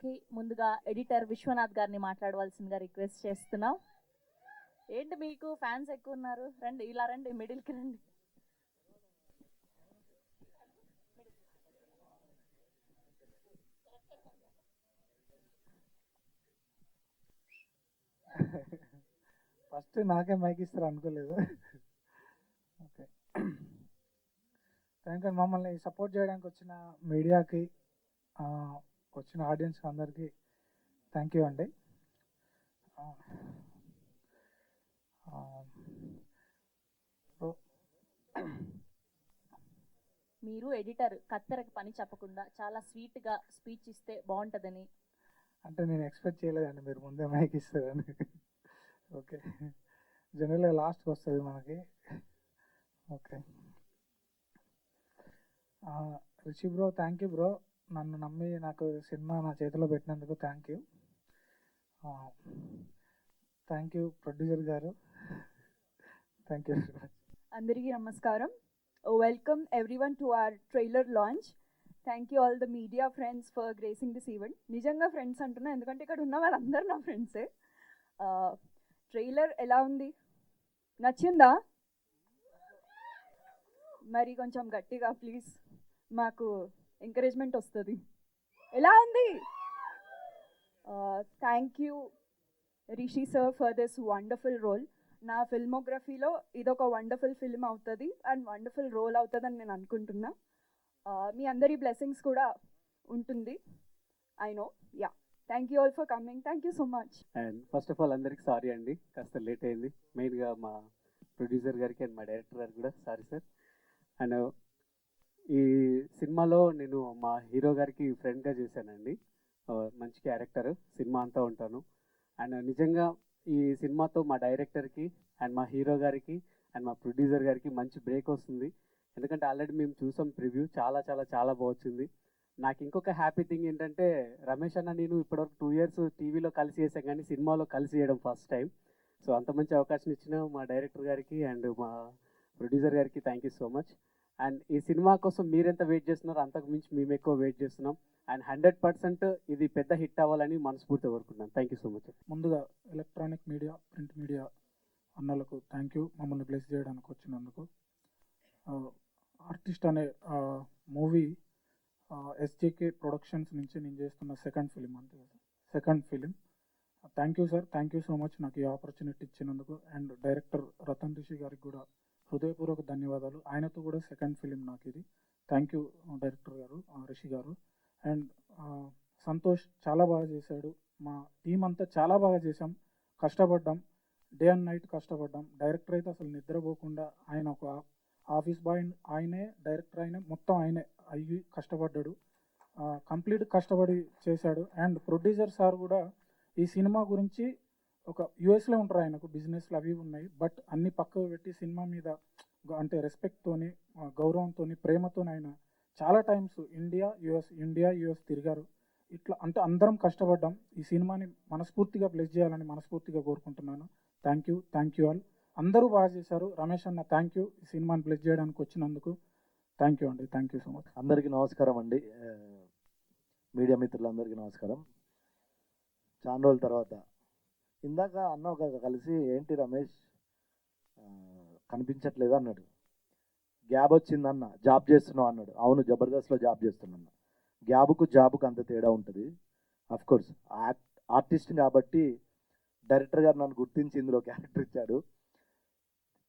సినిమాకి ముందుగా ఎడిటర్ విశ్వనాథ్ గారిని మాట్లాడవలసిందిగా రిక్వెస్ట్ చేస్తున్నాం. ఏంటి మీకు ఫ్యాన్స్ ఎక్కువ ఉన్నారు, రండి ఇలా రండి, మిడిల్కి రండి. ఫస్ట్ నాకే మైక్ ఇస్తారు అనుకోలేదు. Okay, thank you. మమ్మల్ని సపోర్ట్ చేయడానికి వచ్చిన మీడియాకి, వచ్చిన ఆడియన్స్ అందరికీ థ్యాంక్ యూ అండి. మీరు ఎడిటర్ కత్తెరకి పని చెప్పకుండా చాలా స్వీట్గా స్పీచ్ ఇస్తే బాగుంటుందని. అంటే నేను ఎక్స్పెక్ట్ చేయలేదండి మీరు ముందే మైక్ ఇస్తారని. ఓకే, జనరల్గా లాస్ట్కి వస్తుంది మనకి. Okay, Rishi bro, thank you bro. నన్ను నమ్మి నాకు సినిమా నా చేతిలో పెట్టినందుకు thank you. Thank you producer గారు, థ్యాంక్ యూ. అందరికీ నమస్కారం. Welcome everyone to our trailer launch. Thank you all the media friends for gracing this event. నిజంగా ఫ్రెండ్స్ అంటున్నా, ఎందుకంటే ఇక్కడ ఉన్న వాళ్ళందరూ నా ఫ్రెండ్సే. ట్రైలర్ ఎలా ఉంది, నచ్చిందా? మరి కొంచెం గట్టిగా ప్లీజ్, మాకు ఎంకరేజ్మెంట్ వస్తుంది. ఎలా ఉంది? Thank you Rishi sir for this wonderful role. నా ఫిల్మోగ్రఫీలో ఇదొక వండర్ఫుల్ ఫిల్మ్ అవుతుంది అండ్ వండర్ఫుల్ రోల్ అవుతుందని నేను అనుకుంటున్నా. మీ అందరి బ్లెస్సింగ్స్ కూడా ఉంటుంది, I know. Yeah, thank you all for coming. Thank you so much. And first of all అందరికి సారీ అండి, కాస్త లేట్ అయింది. మెయిన్గా మా ప్రొడ్యూసర్ గారికి అండ్ మా డైరెక్టర్ గారికి కూడా సారీ సార్. అండ్ ఈ సినిమాలో నేను మా హీరో గారికి ఫ్రెండ్గా చేశానండి. మంచి క్యారెక్టర్, సినిమా అంతా ఉంటాను. అండ్ నిజంగా ఈ సినిమాతో మా డైరెక్టర్కి అండ్ మా హీరో గారికి అండ్ మా ప్రొడ్యూసర్ గారికి మంచి బ్రేక్ వస్తుంది. ఎందుకంటే ఆల్రెడీ మేము చూసాం ప్రివ్యూ, చాలా చాలా చాలా బాగుంది. నాకు ఇంకొక హ్యాపీ థింగ్ ఏంటంటే, రమేష్ అన్న నేను ఇప్పటివరకు 2 years టీవీలో కలిసి చేసాం, కానీ సినిమాలో కలిసి చేయడం ఫస్ట్ టైం. సో అంత మంచి అవకాశం ఇచ్చిన మా డైరెక్టర్ గారికి అండ్ మా ప్రొడ్యూసర్ గారికి thank you so much. And ఈ సినిమా కోసం మీరెంత వెయిట్ చేస్తున్నారో అంతకు మించి మేము ఎక్కువ వెయిట్ చేస్తున్నాం. అండ్ 100% ఇది పెద్ద హిట్ అవ్వాలని మనస్ఫూర్తిగా కోరుకుంటున్నాను. Thank you so much. ముందుగా ఎలక్ట్రానిక్ మీడియా, ప్రింట్ మీడియా అన్నలకు థ్యాంక్ యూ, మమ్మల్ని బ్లెస్ చేయడానికి వచ్చినందుకు. ఆర్టిస్ట్ అనే మూవీ ఎస్జేకే ప్రొడక్షన్స్ నుంచి నేను చేస్తున్న second film. Thank you sir, thank you so much నాకు ఈ ఆపర్చునిటీ ఇచ్చినందుకు. అండ్ డైరెక్టర్ రతన్ రిషి గారికి కూడా హృదయపూర్వక ధన్యవాదాలు. ఆయనతో కూడా సెకండ్ ఫిలిం నాకు ఇది. థ్యాంక్ యూ డైరెక్టర్ గారు, రిషి గారు. అండ్ సంతోష్ చాలా బాగా చేశాడు. మా టీం అంతా చాలా బాగా చేసాం, కష్టపడ్డాం, డే అండ్ నైట్ కష్టపడ్డాం. డైరెక్టర్ అయితే అసలు నిద్రపోకుండా, ఆయన ఒక ఆఫీస్ బాయ్, ఆయనే డైరెక్టర్, ఆయనే మొత్తం ఆయనే అయ్యి కష్టపడ్డాడు, కంప్లీట్ కష్టపడి చేశాడు. అండ్ ప్రొడ్యూసర్ సార్ కూడా ఈ సినిమా గురించి ఒక యుఎస్లో ఉంటారు, ఆయనకు బిజినెస్లు అవి ఉన్నాయి, బట్ అన్ని పక్కకు పెట్టి సినిమా మీద అంటే రెస్పెక్ట్తోని, గౌరవంతోని, ప్రేమతోని ఆయన చాలా టైమ్స్ ఇండియా యుఎస్ తిరిగారు. ఇట్లా అంటే అందరం కష్టపడ్డాం. ఈ సినిమాని మనస్ఫూర్తిగా బ్లెస్ చేయాలని మనస్ఫూర్తిగా కోరుకుంటున్నాను. Thank you all. అందరూ బాగా చేశారు. రమేష్ అన్న థ్యాంక్ యూ, ఈ సినిమాని బ్లెస్ చేయడానికి వచ్చినందుకు థ్యాంక్ యూ అండి. Thank you so much. అందరికీ నమస్కారం అండి, మీడియా మిత్రులందరికీ నమస్కారం. చాలా రోజుల తర్వాత ఇందాక అన్న ఒక కలిసి, ఏంటి రమేష్ కనిపించట్లేదు అన్నాడు. గ్యాబ్ వచ్చిందన్న, జాబ్ చేస్తున్నావు అన్నాడు. అవును, జబర్దస్త్లో జాబ్ చేస్తున్నా. జాబుకు అంత తేడా ఉంటుంది. అఫ్కోర్స్ ఆర్టిస్ట్ కాబట్టి డైరెక్టర్ గారు నన్ను గుర్తించి ఇందులో క్యారెక్టర్ ఇచ్చాడు.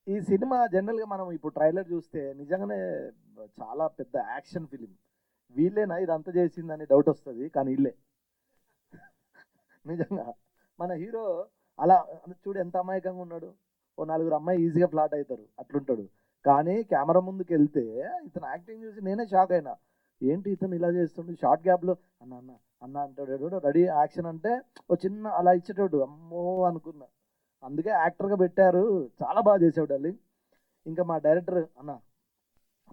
ఈ సినిమా జనరల్గా మనం ఇప్పుడు ట్రైలర్ చూస్తే నిజంగానే చాలా పెద్ద యాక్షన్ ఫిలిం. వీళ్ళేనా ఇదంతా చేసిందని డౌట్ వస్తుంది, కానీ వీళ్ళే నిజంగా. మన హీరో అలా చూడు ఎంత అమాయకంగా ఉన్నాడు. ఓ 4 అమ్మాయి ఈజీగా ఫ్లాట్ అవుతారు, అట్లుంటాడు. కానీ కెమెరా ముందుకు వెళ్తే ఇతను యాక్టింగ్ చూసి నేనే షాక్ అయినా. ఏంటి ఇతను ఇలా చేస్తుండే, షార్ట్ గ్యాప్లో అన్న అన్న అన్న అంటాడు, రెడీ యాక్షన్ అంటే ఓ చిన్న అలా ఇచ్చేటోడు, అమ్మో అనుకున్నా. అందుకే యాక్టర్గా పెట్టారు, చాలా బాగా చేసాడు అది. ఇంకా మా డైరెక్టర్ అన్న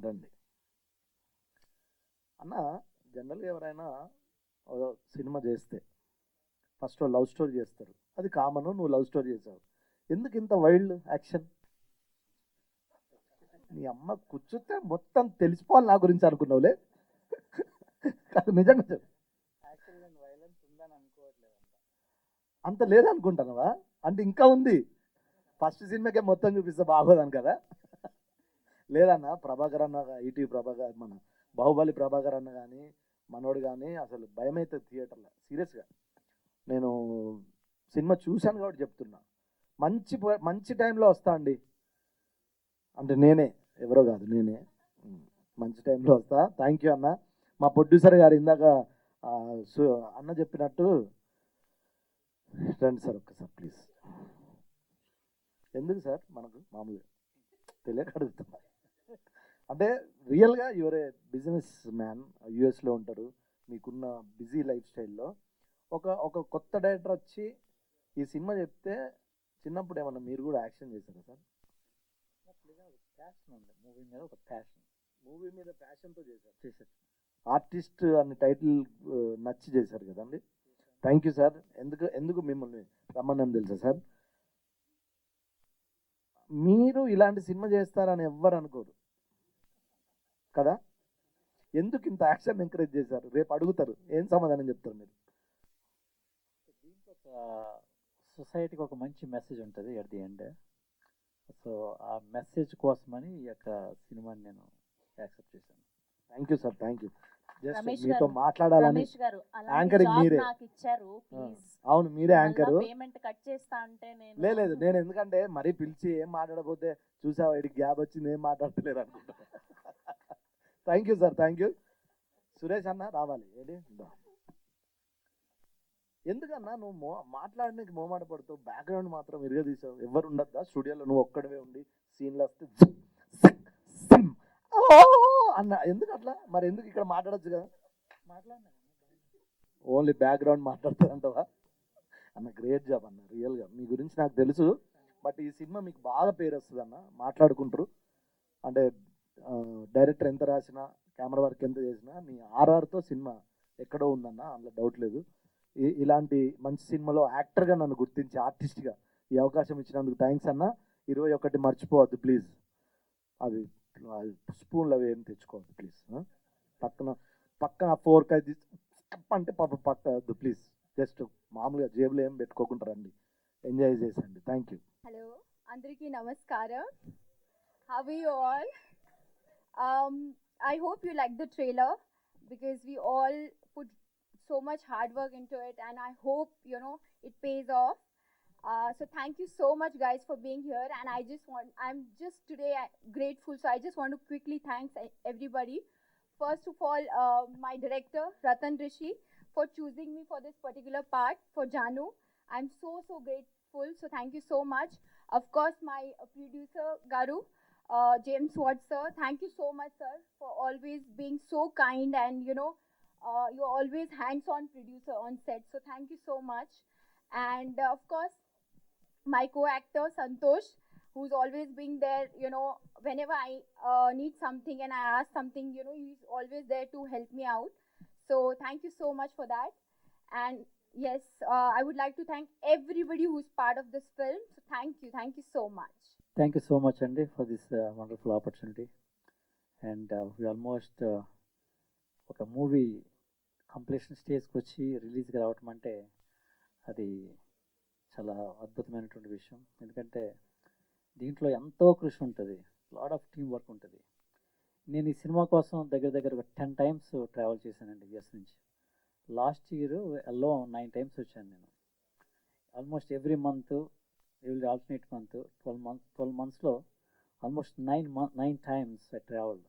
రండి అన్న. జనరల్గా ఎవరైనా సినిమా చేస్తే ఫస్ట్ లవ్ స్టోరీ చేస్తారు, అది కామన్. నువ్వు లవ్ స్టోరీ చేసావు, ఎందుకు ఇంత వైల్డ్ యాక్షన్? నీ అమ్మ కూర్చుంటే మొత్తం తెలిసిపోవాలి నా గురించి అనుకున్నావులే. నిజంగా చెప్పు. అంత లేదనుకుంటున్నావా? అంటే ఇంకా ఉంది. ఫస్ట్ సినిమాకే మొత్తం చూపిస్తే బాగోదని కదా. లేదన్న, ప్రభాకర్ అన్న, ఈటీ ప్రభాకర్, మన బాహుబలి ప్రభాకర్ అన్న కానీ మనోడు కానీ అసలు భయం అవుతుంది థియేటర్లో. సీరియస్గా నేను సినిమా చూశాను కాబట్టి చెప్తున్నా. మంచి టైంలో వస్తా అండి. అంటే నేనే, ఎవరో కాదు, నేనే మంచి టైంలో వస్తా. థ్యాంక్ యూ అన్న. మా ప్రొడ్యూసర్ గారు ఇందాక అన్న చెప్పినట్టు రండి సార్ ఒక్కసారి ప్లీజ్. ఎందుకు సార్ మనకు మామూలుగా తెలియక అడుగుతున్నా. అంటే రియల్గా యువర్ ఏ బిజినెస్ మ్యాన్, యూఎస్లో ఉంటారు, మీకున్న బిజీ లైఫ్ స్టైల్లో ఒక కొత్త డైరెక్టర్ వచ్చి ఈ సినిమా చెప్తే చిన్నప్పుడు ఏమన్నా మీరు కూడా యాక్షన్ చేశారా సార్? ప్యాషన్ ఉంది మూవీ మీద, ఒక ప్యాషన్, మూవీ మీద ప్యాషన్తో చేశారు. ఆర్టిస్ట్ అనే టైటిల్ నచ్చి చేశారు కదండి. Thank you sir. ఎందుకు మిమ్మల్ని రమ్మని తెలుసా సార్? మీరు ఇలాంటి సినిమా చేస్తారని ఎవ్వరు అనుకోరు కదా. ఎందుకు ఇంత యాక్షన్ ఎంకరేజ్ చేశారు? రేపు అడుగుతారు, ఏం సమాధానం చెప్తారు మీరు? దీంట్లో ఒక సొసైటీకి ఒక మంచి మెసేజ్ ఉంటుంది అట్ ది ఎండ్. సో ఆ మెసేజ్ కోసమని ఈ యొక్క సినిమాని నేను యాక్సెప్ట్ చేశాను. Thank you sir, thank you. Just Ramesh మీతో గారు, మాట్లాడాలని. రమేష్ గారు, అలాంటి యాంకరింగ్ జాబ్ మీరే. నాకు ఇచ్చారు, ప్లీజ్. అవును, మీరే యాంకరు. పేమెంట్ కట్ చేస్తా అంటే నేను లేదు, నేను ఎందుకంటే మరీ పిలిచి ఏం మాట్లాడకపోతే చూసావా ఇడికి గ్యాప్ వచ్చింది, ఏం మాట్లాడతలేరు అనుకుంటా. Thank you sir, thank you. Suresh అన్న రావాలి. ఏంటి ఎందుకన్నా నువ్వు మాట్లాడడానికి మోమాట పడుతావు, బ్యాక్గ్రౌండ్ మాత్రం ఇరగదీసావు. ఎవరు ఉండద్దా స్టూడియోలో? నువ్వు ఒక్కడవే ఉండి సీన్లు వస్తే అన్న ఎందుకు అట్లా? మరి ఎందుకు ఇక్కడ మాట్లాడచ్చు కదా? ఓన్లీ బ్యాక్గ్రౌండ్ మాట్లాడతారంటవా అన్న? గ్రేట్ జాబ్ అన్న, రియల్గా మీ గురించి నాకు తెలుసు. బట్ ఈ సినిమా మీకు బాగా పేరు వస్తుంది అన్న, మాట్లాడుకుంటారు. అంటే డైరెక్టర్ ఎంత రాసినా, కెమెరా వర్క్ ఎంత చేసినా, మీ ఆర్ఆర్తో సినిమా ఎక్కడో ఉందన్న, అందులో డౌట్ లేదు. ఇలాంటి మంచి సినిమాలో యాక్టర్గా నన్ను గుర్తించి ఆర్టిస్ట్గా ఈ అవకాశం ఇచ్చినందుకు థ్యాంక్స్ అన్న. 21 మర్చిపోవద్దు ప్లీజ్. అవి స్పూన్లు అవి ఏం తెచ్చుకోవద్దు ప్లీజ్. పక్కన 4 కైది అంటే పక్కవద్దు ప్లీజ్. జస్ట్ మామూలుగా జేబులో ఏం పెట్టుకోకుండా రండి, ఎంజాయ్ చేసండి. Thank you. హలో, అందరికీ నమస్కారం. How are you all? I hope you like the trailer because we all put so much hard work into it, and I hope it pays off. So thank you so much guys for being here, and I'm just today grateful, so I just want to quickly thank everybody. First of all, my director Ratan Rishi for choosing me for this particular part for Janu. I'm so grateful, so thank you so much. Of course, my producer Garu, James Watts sir, thank you so much sir for always being so kind, and you're always hands-on producer on set, so thank you so much. And of course, my co-actor Santosh, who's always being there, whenever I need something and I ask something, he's always there to help me out. So thank you so much for that. And yes, I would like to thank everybody who's part of this film. So thank you so much. Thank you so much అండి for this wonderful opportunity. And we almost ఒక movie completion స్టేజ్కి వచ్చి రిలీజ్కి రావటం అంటే అది చాలా అద్భుతమైనటువంటి విషయం. ఎందుకంటే దీంట్లో ఎంతో కృషి ఉంటుంది, లాట్ ఆఫ్ టీమ్ వర్క్ ఉంటుంది. నేను ఈ సినిమా కోసం దగ్గర ఒక 10 times ట్రావెల్ చేశానండి యుఎస్ నుంచి. లాస్ట్ ఇయర్ ఎల్లో 9 times వచ్చాను నేను. ఆల్మోస్ట్ ఎవ్రీ ఆల్టర్నేట్ మంత్ 12 monthsలో ఆల్మోస్ట్ 9 times ఐ ట్రావెల్డ్.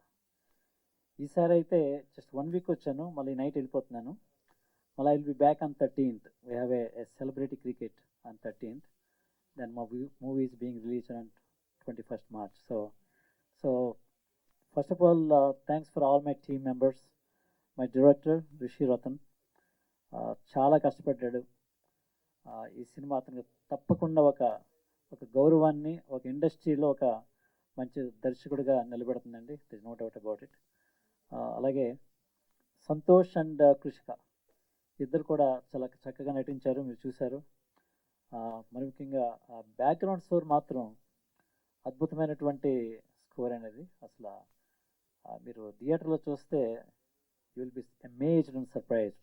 ఈసారి అయితే జస్ట్ 1 week వచ్చాను, మళ్ళీ నైట్ వెళ్ళిపోతున్నాను. మళ్ళీ I will be back on 13th. We have a celebrity cricket on 13th. Then my movie is being released on 21st March. So first of all, thanks for all my team members. My director Rishi Ratan చాలా కష్టపడ్డాడు. ఈ cinema అతనికి తప్పకుండా ఒక గౌరవాన్ని, ఒక ఇండస్ట్రీలో ఒక మంచి దర్శకుడిగా నిలబెడుతుందండి. This no doubt about it. అలాగే సంతోష్ అండ్ కృషిక ఇద్దరు కూడా చాలా చక్కగా నటించారు, మీరు చూశారు. మరి ముఖ్యంగా బ్యాక్గ్రౌండ్ స్కోర్ మాత్రం అద్భుతమైనటువంటి స్కోర్ అనేది. అసలు మీరు థియేటర్లో చూస్తే you will be amazed and surprised.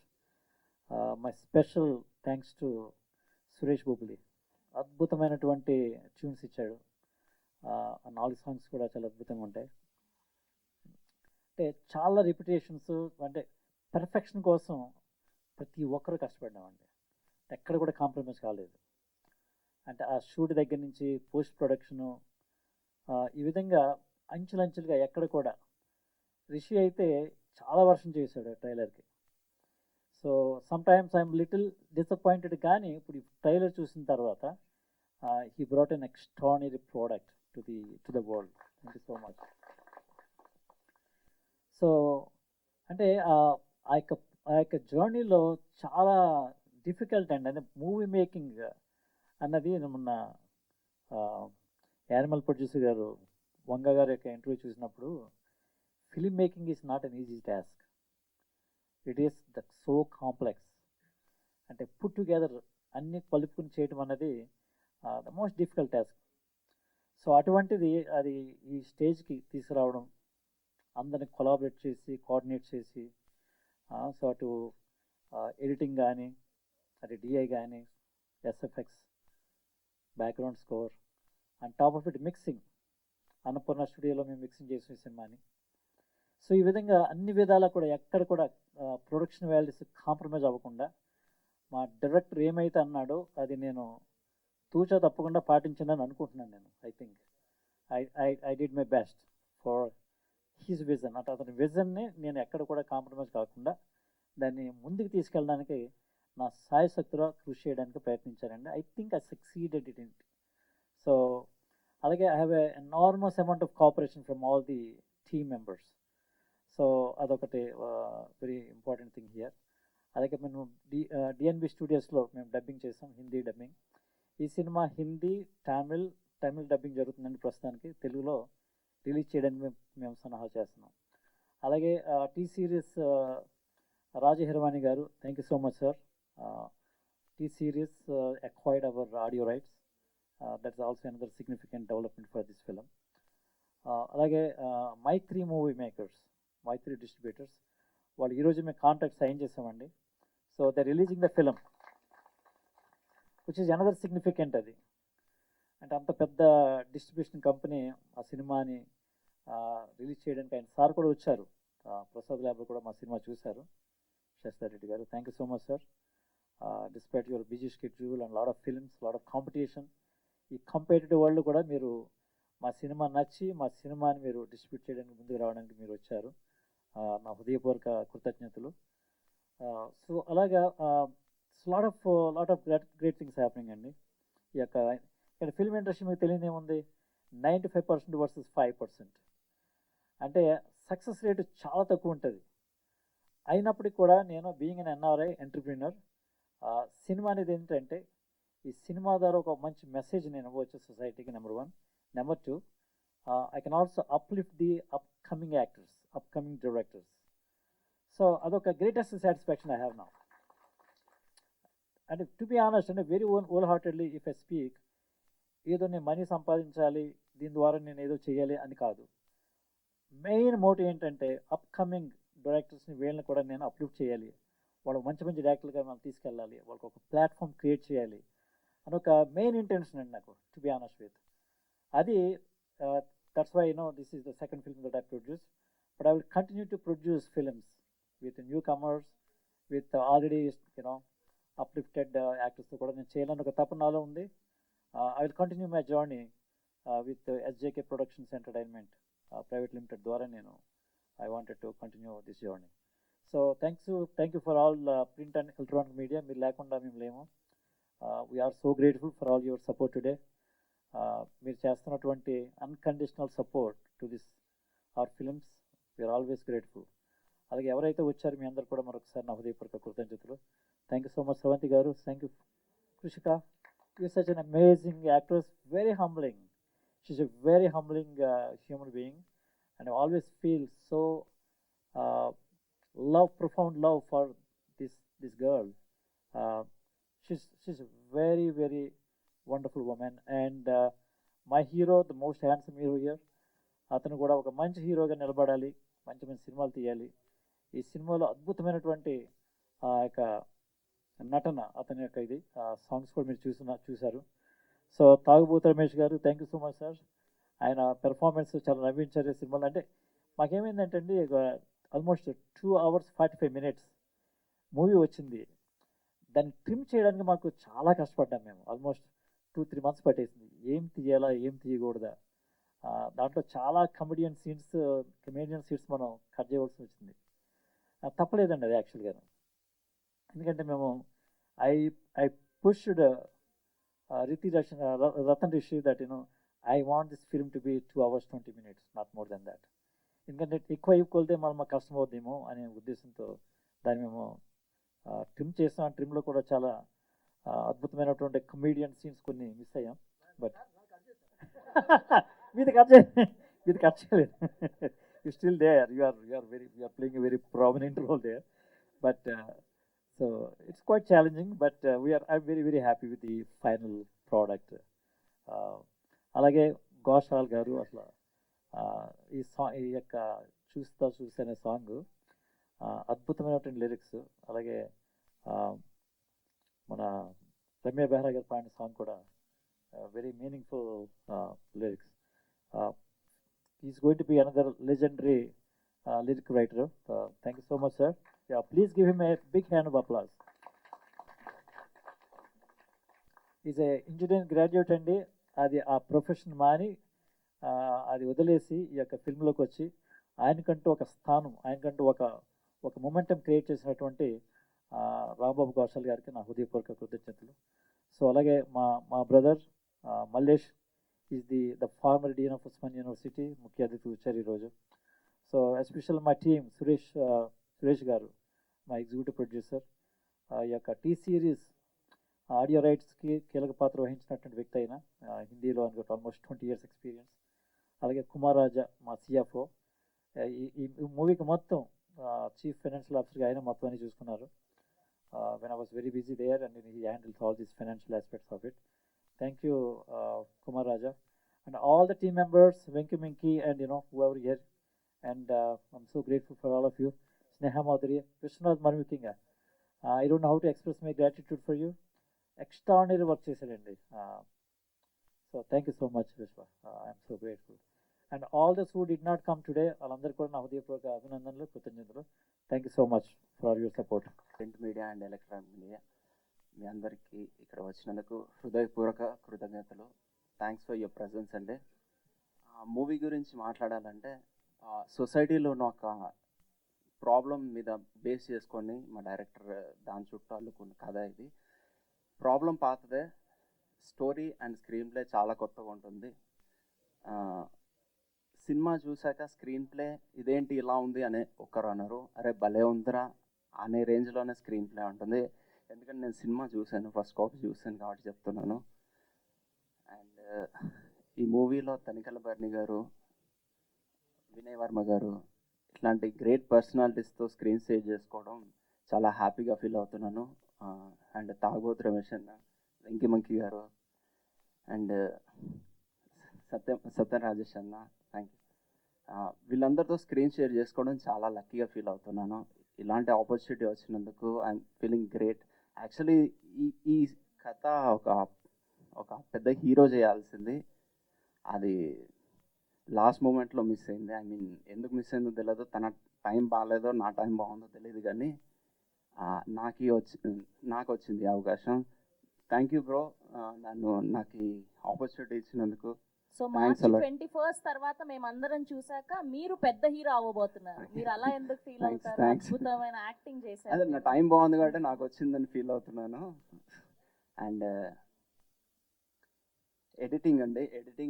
My special thanks to Suresh Bobbili అద్భుతమైనటువంటి ట్యూన్స్ ఇచ్చాడు. ఆ 4 సాంగ్స్ కూడా చాలా అద్భుతంగా ఉంటాయి. అంటే చాలా రిపిటేషన్స్, అంటే పెర్ఫెక్షన్ కోసం ప్రతి ఒక్కరూ కష్టపడ్డామండి. ఎక్కడ కూడా కాంప్రమైజ్ కాలేదు. అంటే ఆ షూట్ దగ్గర నుంచి పోస్ట్ ప్రొడక్షను ఈ విధంగా అంచులంచులుగా ఎక్కడ కూడా రిషి అయితే చాలా వర్షం చేశాడు ట్రైలర్కి. So sometimes I'm little disappointed, కానీ ఇప్పుడు ఈ ట్రైలర్ చూసిన తర్వాత he brought an extraordinary product to the world. Thank you so much. So అంటే ఆ యొక్క జర్నీలో చాలా డిఫికల్ట్ అండి. అంటే మూవీ మేకింగ్ అన్నది మొన్న యానిమల్ ప్రొడ్యూసర్ గారు వంగ గారి యొక్క ఇంటర్వ్యూ చూసినప్పుడు, film making is not an easy task, it is that so complex. అంటే పుట్ టుగెదర్ అన్ని కలుపుకుని చేయటం అన్నది the most difficult task. So అటువంటిది అది ఈ స్టేజ్కి తీసుకురావడం, అందరిని కొలాబరేట్ చేసి కోఆర్డినేట్ చేసి, సో అటు ఎడిటింగ్ కానీ, అటు డిఐ కానీ, SFX, background score, and top of it mixing. Annapurna స్టూడియోలో మేము మిక్సింగ్ చేసిన సినిమాని. సో ఈ విధంగా అన్ని విధాలా కూడా ఎక్కడ కూడా ప్రొడక్షన్ వాల్యూస్ కాంప్రమైజ్ అవ్వకుండా మా డైరెక్టర్ ఏమైతే అన్నాడో అది నేను తూచా తప్పకుండా పాటించానని అనుకుంటున్నాను. నేను I did my best for he's vision. అంటే అతని విజన్ని నేను ఎక్కడ కూడా కాంప్రమైజ్ కాకుండా దాన్ని ముందుకు తీసుకెళ్ళడానికి నా సాయశక్తిలో కృషి చేయడానికి ప్రయత్నించానండి. I think I succeeded it in. So అలాగే I have enormous amount of cooperation from all the team members. So అదొకటి వెరీ ఇంపార్టెంట్ థింగ్ హియర్. అలాగే మేము డిఎన్బి స్టూడియోస్లో మేము డబ్బింగ్ చేసాం, హిందీ డబ్బింగ్. ఈ సినిమా హిందీ, తమిళ్ డబ్బింగ్ జరుగుతుందండి ప్రస్తుతానికి. తెలుగులో రిలీజ్ చేయడానికి మేము సన్నాహాలు చేస్తున్నాం. అలాగే టీ సిరీస్ రాజహిరవాణి గారు, thank you so much sir. T Series acquired our audio rights. That's also another significant development for this film. అలాగే మైత్రి మూవీ మేకర్స్, మైత్రి డిస్ట్రిబ్యూటర్స్, వాళ్ళు ఈరోజు మేము కాంట్రాక్ట్ సైన్ చేసామండి. So they releasing the film, which is another significant. అది అంటే అంత పెద్ద distribution company ఆ సినిమాని రిలీజ్ చేయడానికి ఆయన సార్ కూడా వచ్చారు. ప్రసాద్ ల్యాబ్లో కూడా మా సినిమా చూశారు. శశిధర్ గారు, thank you so much sir. Despite your busy schedule and lot of films, lot of competition, ఈ కంపేటిటివ్ వరల్డ్ కూడా మీరు మా సినిమా నచ్చి మా సినిమాని మీరు డిస్ట్రిబ్యూట్ చేయడానికి ముందుకు రావడానికి మీరు వచ్చారు. నా హృదయపూర్వక కృతజ్ఞతలు. సో అలాగా lot of great things happening అండి. ఈ యొక్క ఫిల్మ్ ఇండస్ట్రీ మీకు తెలియదు ఏముంది, 95% వర్సెస్ 5%. అంటే సక్సెస్ రేటు చాలా తక్కువ ఉంటుంది. అయినప్పటికీ కూడా నేను being an NRI entrepreneur, cinema అనేది ఏంటంటే ఈ సినిమా ద్వారా ఒక మంచి మెసేజ్ నేను ఇవ్వచ్చు సొసైటీకి, number 1. Number 2, I can also uplift the upcoming actors, upcoming directors. So అదొక greatest satisfaction I have now. అంటే టు బి ఆనెస్ట్, అంటే very whole heartedly if I speak, ఏదో నేను మనీ సంపాదించాలి దీని ద్వారా నేను ఏదో చేయాలి అని కాదు. మెయిన్ మోటివ్ ఏంటంటే అప్కమింగ్ డైరెక్టర్స్ని వీళ్ళని కూడా నేను అప్లిఫ్ట్ చేయాలి, వాళ్ళకి మంచి మంచి డైరెక్టర్గా మనం తీసుకెళ్ళాలి, వాళ్ళకి ఒక ప్లాట్ఫామ్ క్రియేట్ చేయాలి అని ఒక మెయిన్ ఇంటెన్షన్ అండి నాకు, టు బి ఆనెస్ట్ విత్. అది that's why this is the second film that I produce. But I will continue to produce films with new comers, with already uplifted యాక్టర్స్తో కూడా నేను చేయాలని ఒక తపన నాలో ఉంది. I will continue my journey with SJK productions entertainment private limited ద్వారా నేను I wanted to continue this journey. So thank you for all print and electronic media. మీరు లేకుండా మేము లేము. We are so grateful for all your support today. మీరు చేస్తున్నటువంటి unconditional support to this our films, we are always grateful. అలాగే ఎవరైతే వచ్చారో మీ అందరు కూడా మరొకసారి నా హృదయపూర్వక కృతజ్ఞతలు. Thank you so much Sravanthi garu, thank you Krishika. You such an amazing actress, very humbling. She is a very humbling human being. And I always feel so profound love for this girl. She's a very, very wonderful woman. And my hero, the most handsome hero here, అతను కూడా ఒక మంచి హీరోగా నిలబడాలి, మంచి మంచి సినిమాలు తీయాలి. ఈ సినిమాలో అద్భుతమైనటువంటి యొక్క నటన అతని యొక్క ఇది సాంగ్స్ కూడా మీరు చూశారు. సో తాగుబోతు రమేష్ గారు, thank you so much sir. ఆయన పెర్ఫార్మెన్స్ చాలా నవ్వించారు సినిమాలో. అంటే మాకేమైందంటే అండి, ఆల్మోస్ట్ 2 hours 45 minutes మూవీ వచ్చింది. దాన్ని ట్రిమ్ చేయడానికి మాకు చాలా కష్టపడ్డాం మేము. ఆల్మోస్ట్ 2-3 months పట్టేసింది. ఏం తీయాలా, ఏం తీయకూడదా. దాంట్లో చాలా కమెడియన్ సీన్స్ మనం కట్ చేయవలసి వచ్చింది. తప్పలేదండి అది యాక్చువల్గా. ఎందుకంటే మేము I pushed Ratan Rishi that I want this film to be 2 hours 20 minutes, not more then that. ఎందుకంటే ఎక్కువ వెళ్తే మనం మాకు కష్టం అవుతుందేమో అనే ఉద్దేశంతో దాన్ని మేము ట్రిమ్ చేసాం. ఆ ట్రిమ్లో కూడా చాలా అద్భుతమైనటువంటి కమెడియన్ సీన్స్ కొన్ని మిస్ అయ్యాం. బట్ మీది కట్ చేయలేదు. You still there, you are playing a very prominent role there. But so it's quite challenging, but I'm very very happy with the final product. అలాగే ఘోషాల్ గారు అసలు ఈ యొక్క చూసే సాంగ్ అద్భుతమైనటువంటి లిరిక్స్. అలాగే మన రమ్య బెహ్రా గారు పాడిన సాంగ్ కూడా very meaningful lyrics. Is going to be another legendary lyric writer. Thank you so much sir. Please give him a big hand of applause. Is a engineering graduate అండి. అది ఆ profession మాని అది వదిలేసి ఈ యొక్క ఫిల్మ్లోకి వచ్చి ఆయనకంటూ ఒక స్థానం, ఆయనకంటూ ఒక మొమెంటం క్రియేట్ చేసినటువంటి రాంబాబు ఘోషాల్ గారికి నా హృదయపూర్వక కృతజ్ఞతలు. సో అలాగే మా brother Mallesh is the former dean of Osman university, ముఖ్య అతిథి వచ్చారు ఈరోజు. సో ఎస్పెషల్ మా టీమ్ సురేష్ గారు, మా ఎగ్జిక్యూటివ్ ప్రొడ్యూసర్. ఈ యొక్క టీ సిరీస్ ఆడియో రైట్స్కి కీలక పాత్ర వహించినటువంటి వ్యక్తి అయిన హిందీలో అనుకుంటే ఆల్మోస్ట్ 20 years ఎక్స్పీరియన్స్. అలాగే కుమార్ రాజా మా సిఎఫ్ఓ. ఈ మూవీకి మొత్తం చీఫ్ ఫైనాన్షియల్ ఆఫీసర్గా ఆయన మొత్తం అన్ని చూసుకున్నారు. When I was very busy there and he handles all these financial aspects of it. Thank you Kumar Raja and all the team members, Venky and whoever here, and I'm so grateful for all of you. Sneha Madhuri, Vishwanath Marmukinga, I don't know how to express my gratitude for you. Extraordinary work చేశారండి. So thank you so much Vishwa, I'm so grateful. And all those who did not come today, వాళ్ళందరికీ కూడా నా హృదయపూర్వక అభినందనలు, కృతజ్ఞతలు. Thank you so much for your support. Print media and electronic media మీ అందరికీ ఇక్కడ వచ్చినందుకు హృదయపూర్వక కృతజ్ఞతలు. థ్యాంక్స్ ఫర్ యువర్ ప్రెజెన్స్ అండి. మూవీ గురించి మాట్లాడాలంటే సొసైటీలో ఉన్న ఒక ప్రాబ్లం మీద బేస్ చేసుకొని మా డైరెక్టర్ దాని చుట్టూ అల్లుకున్న కథ ఇది. ప్రాబ్లం పాతదే, స్టోరీ అండ్ స్క్రీన్ ప్లే చాలా కొత్తగా ఉంటుంది. సినిమా చూశాక స్క్రీన్ ప్లే ఇదేంటి ఇలా ఉంది అని ఒకరు అన్నారు, అరే భలే ఉందిరా అనే రేంజ్లోనే స్క్రీన్ ప్లే ఉంటుంది. ఎందుకంటే నేను సినిమా చూశాను, ఫస్ట్ కాపీ చూశాను కాబట్టి చెప్తున్నాను. అండ్ ఈ మూవీలో తనికెళ్ళ భరణి గారు, వినయ్ వర్మ గారు ఇట్లాంటి గ్రేట్ పర్సనాలిటీస్తో స్క్రీన్ సేవ్ చేసుకోవడం చాలా హ్యాపీగా ఫీల్ అవుతున్నాను. అండ్ తాగుబోతు రమేష్ అన్న, వెంకీ మంకీ గారు అండ్ సత్యం రాజేష్ అన్న, థ్యాంక్ యూ. వీళ్ళందరితో స్క్రీన్ షేర్ చేసుకోవడం చాలా లక్కీగా ఫీల్ అవుతున్నాను. ఇలాంటి ఆపర్చునిటీ వచ్చినందుకు ఐఎమ్ ఫీలింగ్ గ్రేట్. యాక్చువల్లీ ఈ కథ ఒక పెద్ద హీరో చేయాల్సింది, అది లాస్ట్ మూమెంట్లో మిస్ అయింది. ఐ మీన్ ఎందుకు మిస్ అయిందో తెలియదు, తన టైం బాగాలేదో నా టైం బాగుందో తెలియదు, కానీ నాకు వచ్చింది అవకాశం. థ్యాంక్ యూ బ్రో, నాకు ఈ ఆపర్చునిటీ ఇచ్చినందుకు. సో March 21st తర్వాత మేమందరం చూసాక మీరు పెద్ద హీరో అవ్వబోతున్నారు. మీరు అలా ఎందుకు ఫీల్ అవుతారు? అద్భుతమైన యాక్టింగ్ చేశారు. అదే నా టైం బాగుంది కాబట్టి నాకు వచ్చిందని ఫీల్ అవుతున్నాను. అండ్ ఎడిటింగ్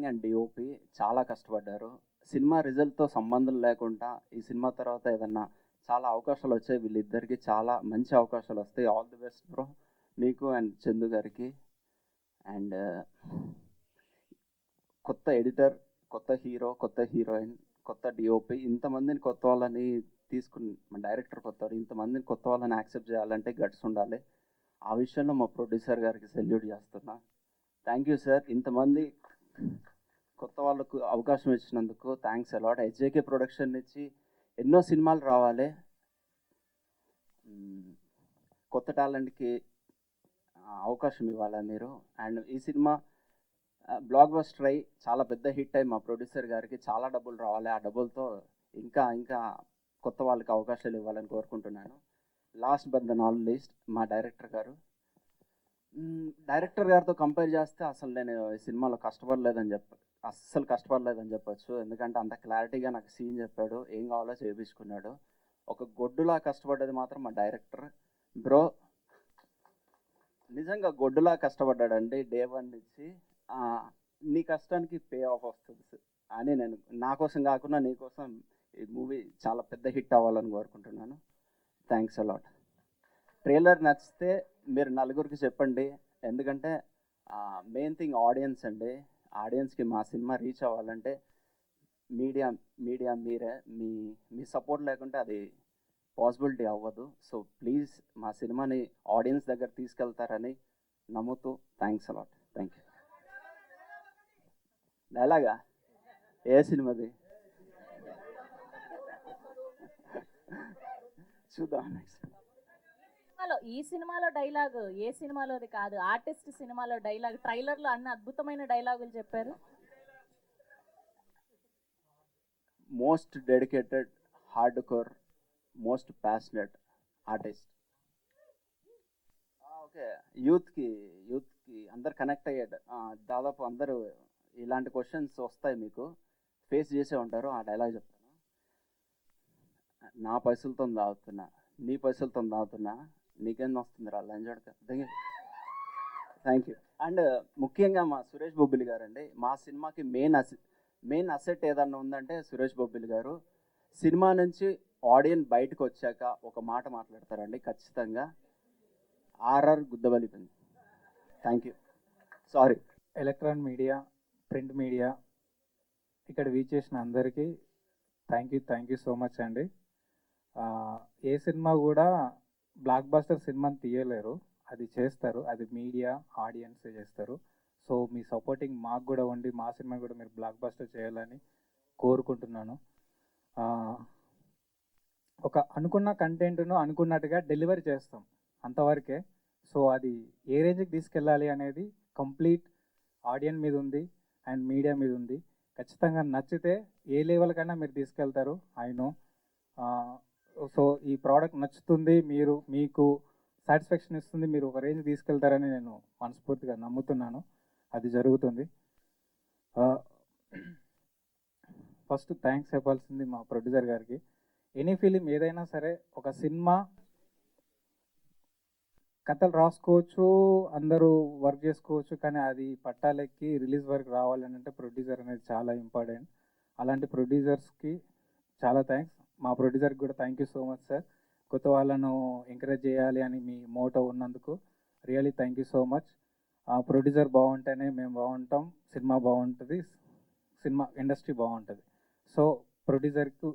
అండ్ డిఓపి చాలా కష్టపడ్డారు. సినిమా రిజల్ట్తో సంబంధం లేకుండా ఈ సినిమా తర్వాత ఏదన్నా చాలా అవకాశాలు వచ్చాయి. వీళ్ళిద్దరికి చాలా మంచి అవకాశాలు వస్తాయి. ఆల్ ది బెస్ట్ బ్రో మీకు అండ్ చందు గారికి. అండ్ కొత్త ఎడిటర్, కొత్త హీరో, కొత్త హీరోయిన్, కొత్త డిఓపి, ఇంతమందిని కొత్త వాళ్ళని తీసుకుని, మా డైరెక్టర్ కొత్తవారు, ఇంతమందిని కొత్త వాళ్ళని యాక్సెప్ట్ చేయాలంటే గట్స్ ఉండాలి. ఆ విషయంలో మా ప్రొడ్యూసర్ గారికి సెల్యూట్ చేస్తున్నా. థ్యాంక్ యూ సార్, ఇంతమంది కొత్త వాళ్ళకు అవకాశం ఇచ్చినందుకు థ్యాంక్స్ అలాట్. హెచ్జేకే ప్రొడక్షన్ నుంచి ఎన్నో సినిమాలు రావాలి, కొత్త టాలెంట్కి అవకాశం ఇవ్వాలి మీరు. అండ్ ఈ సినిమా బ్లాక్ బస్టర్ అయ్యి చాలా పెద్ద హిట్ అయ్యి మా ప్రొడ్యూసర్ గారికి చాలా డబ్బులు రావాలి. ఆ డబ్బులతో ఇంకా ఇంకా కొత్త వాళ్ళకి అవకాశాలు ఇవ్వాలని కోరుకుంటున్నాను. Last but the not least మా డైరెక్టర్ గారు. డైరెక్టర్ గారితో కంపేర్ చేస్తే అసలు నేను ఈ సినిమాలో అస్సలు కష్టపడలేదని చెప్పొచ్చు. ఎందుకంటే అంత క్లారిటీగా నాకు సీన్ చెప్పాడు, ఏం కావాలో చేయించుకున్నాడు. ఒక గొడ్డులా కష్టపడ్డది మాత్రం మా డైరెక్టర్ బ్రో. నిజంగా గొడ్డులా కష్టపడ్డాడండి డే 1 నుంచి. నీ కష్టానికి పే ఆఫ్ వస్తుంది అని నేను నా కోసం కాకుండా నీ కోసం ఈ మూవీ చాలా పెద్ద హిట్ అవ్వాలని కోరుకుంటున్నాను. Thanks a lot. ట్రైలర్ నచ్చితే మీరు నలుగురికి చెప్పండి. ఎందుకంటే మెయిన్ థింగ్ ఆడియన్స్ అండి. ఆడియన్స్కి మా సినిమా రీచ్ అవ్వాలంటే మీడియా మీరే. మీ సపోర్ట్ లేకుంటే అది పాసిబిలిటీ అవ్వదు. సో ప్లీజ్ మా సినిమాని ఆడియన్స్ దగ్గర తీసుకెళ్తారని నమ్ముతూ థ్యాంక్స్ అలాట్. Thank you. డైలాగా ఏ సినిమాది చూద్దాం నెక్స్ట్. ఈ సినిమాలో డైలాగ్ ఏ సినిమాలోది కాదు, ఆర్టిస్ట్ సినిమాలో డైలాగ్. ట్రైలర్లో అన్ని అద్భుతమైన డైలాగులు చెప్పారు. Most dedicated, hard core, most passionate artist. Okay, యూత్కి అందరు కనెక్ట్ అయ్యాడు. దాదాపు అందరూ ఇలాంటి క్వశ్చన్స్ వస్తాయి, మీకు ఫేస్ చేసే ఉంటారు. ఆ డైలాగ్ చెప్తాను. నా పైసలతో తాగుతున్నా, నీ పైసలతో తాగుతున్నా, నీకేం వస్తుంది రా లంజోడక. Thank you. అండ్ ముఖ్యంగా మా సురేష్ బొబ్బిలి గారు అండి. మా సినిమాకి మెయిన్ అసెట్ ఏదన్నా ఉందంటే సురేష్ బొబ్బిలి గారు. సినిమా నుంచి ఆడియన్స్ బయటకు వచ్చాక ఒక మాట మాట్లాడతారండి ఖచ్చితంగా. ఆర్ఆర్ గుద్దబలిపోయింది. Thank you. Sorry. Electronic media, print media ఇక్కడ వీచేసిన అందరికీ థ్యాంక్ యూ సో మచ్ అండి. ఏ సినిమా కూడా బ్లాక్ బస్టర్ సినిమాని తీయలేరు, అది చేస్తారు. అది మీడియా, ఆడియన్సే చేస్తారు. సో మీ సపోర్టింగ్ మాకు కూడా ఉండి మా సినిమా కూడా మీరు బ్లాక్ బస్టర్ చేయాలని కోరుకుంటున్నాను. ఒక అనుకున్న కంటెంట్ను అనుకున్నట్టుగా డెలివరీ చేస్తాం, అంతవరకే. సో అది ఏ రేంజ్కి తీసుకెళ్ళాలి అనేది కంప్లీట్ ఆడియన్స్ మీద ఉంది అండ్ మీడియా మీద ఉంది. ఖచ్చితంగా నచ్చితే ఏ లెవెల్ కన్నా మీరు తీసుకెళ్తారు, ఐ నో. సో ఈ ప్రోడక్ట్ నచ్చుతుంది, మీకు సాటిస్ఫాక్షన్ ఇస్తుంది, మీరు ఒక రేంజ్ తీసుకెళ్తారని నేను మనస్ఫూర్తిగా నమ్ముతున్నాను. అది జరుగుతుంది. ఫస్ట్ థ్యాంక్స్ చెప్పాల్సింది మా ప్రొడ్యూసర్ గారికి. ఎనీ ఫిలిం ఏదైనా సరే, ఒక సినిమా కథలు రాసుకోవచ్చు, అందరూ వర్క్ చేసుకోవచ్చు, కానీ అది పట్టాలెక్కి రిలీజ్ వరకు రావాలని అంటే ప్రొడ్యూసర్ అనేది చాలా ఇంపార్టెంట్. అలాంటి ప్రొడ్యూసర్స్కి చాలా థ్యాంక్స్. మా ప్రొడ్యూసర్కి కూడా thank you so much sir. కొత్త వాళ్ళను ఎంకరేజ్ చేయాలి అని మీ మోటో ఉన్నందుకు really thank you so much. Producer బాగుంటేనే మేము బాగుంటాం, సినిమా బాగుంటుంది, సినిమా ఇండస్ట్రీ బాగుంటుంది. సో ప్రొడ్యూసర్కి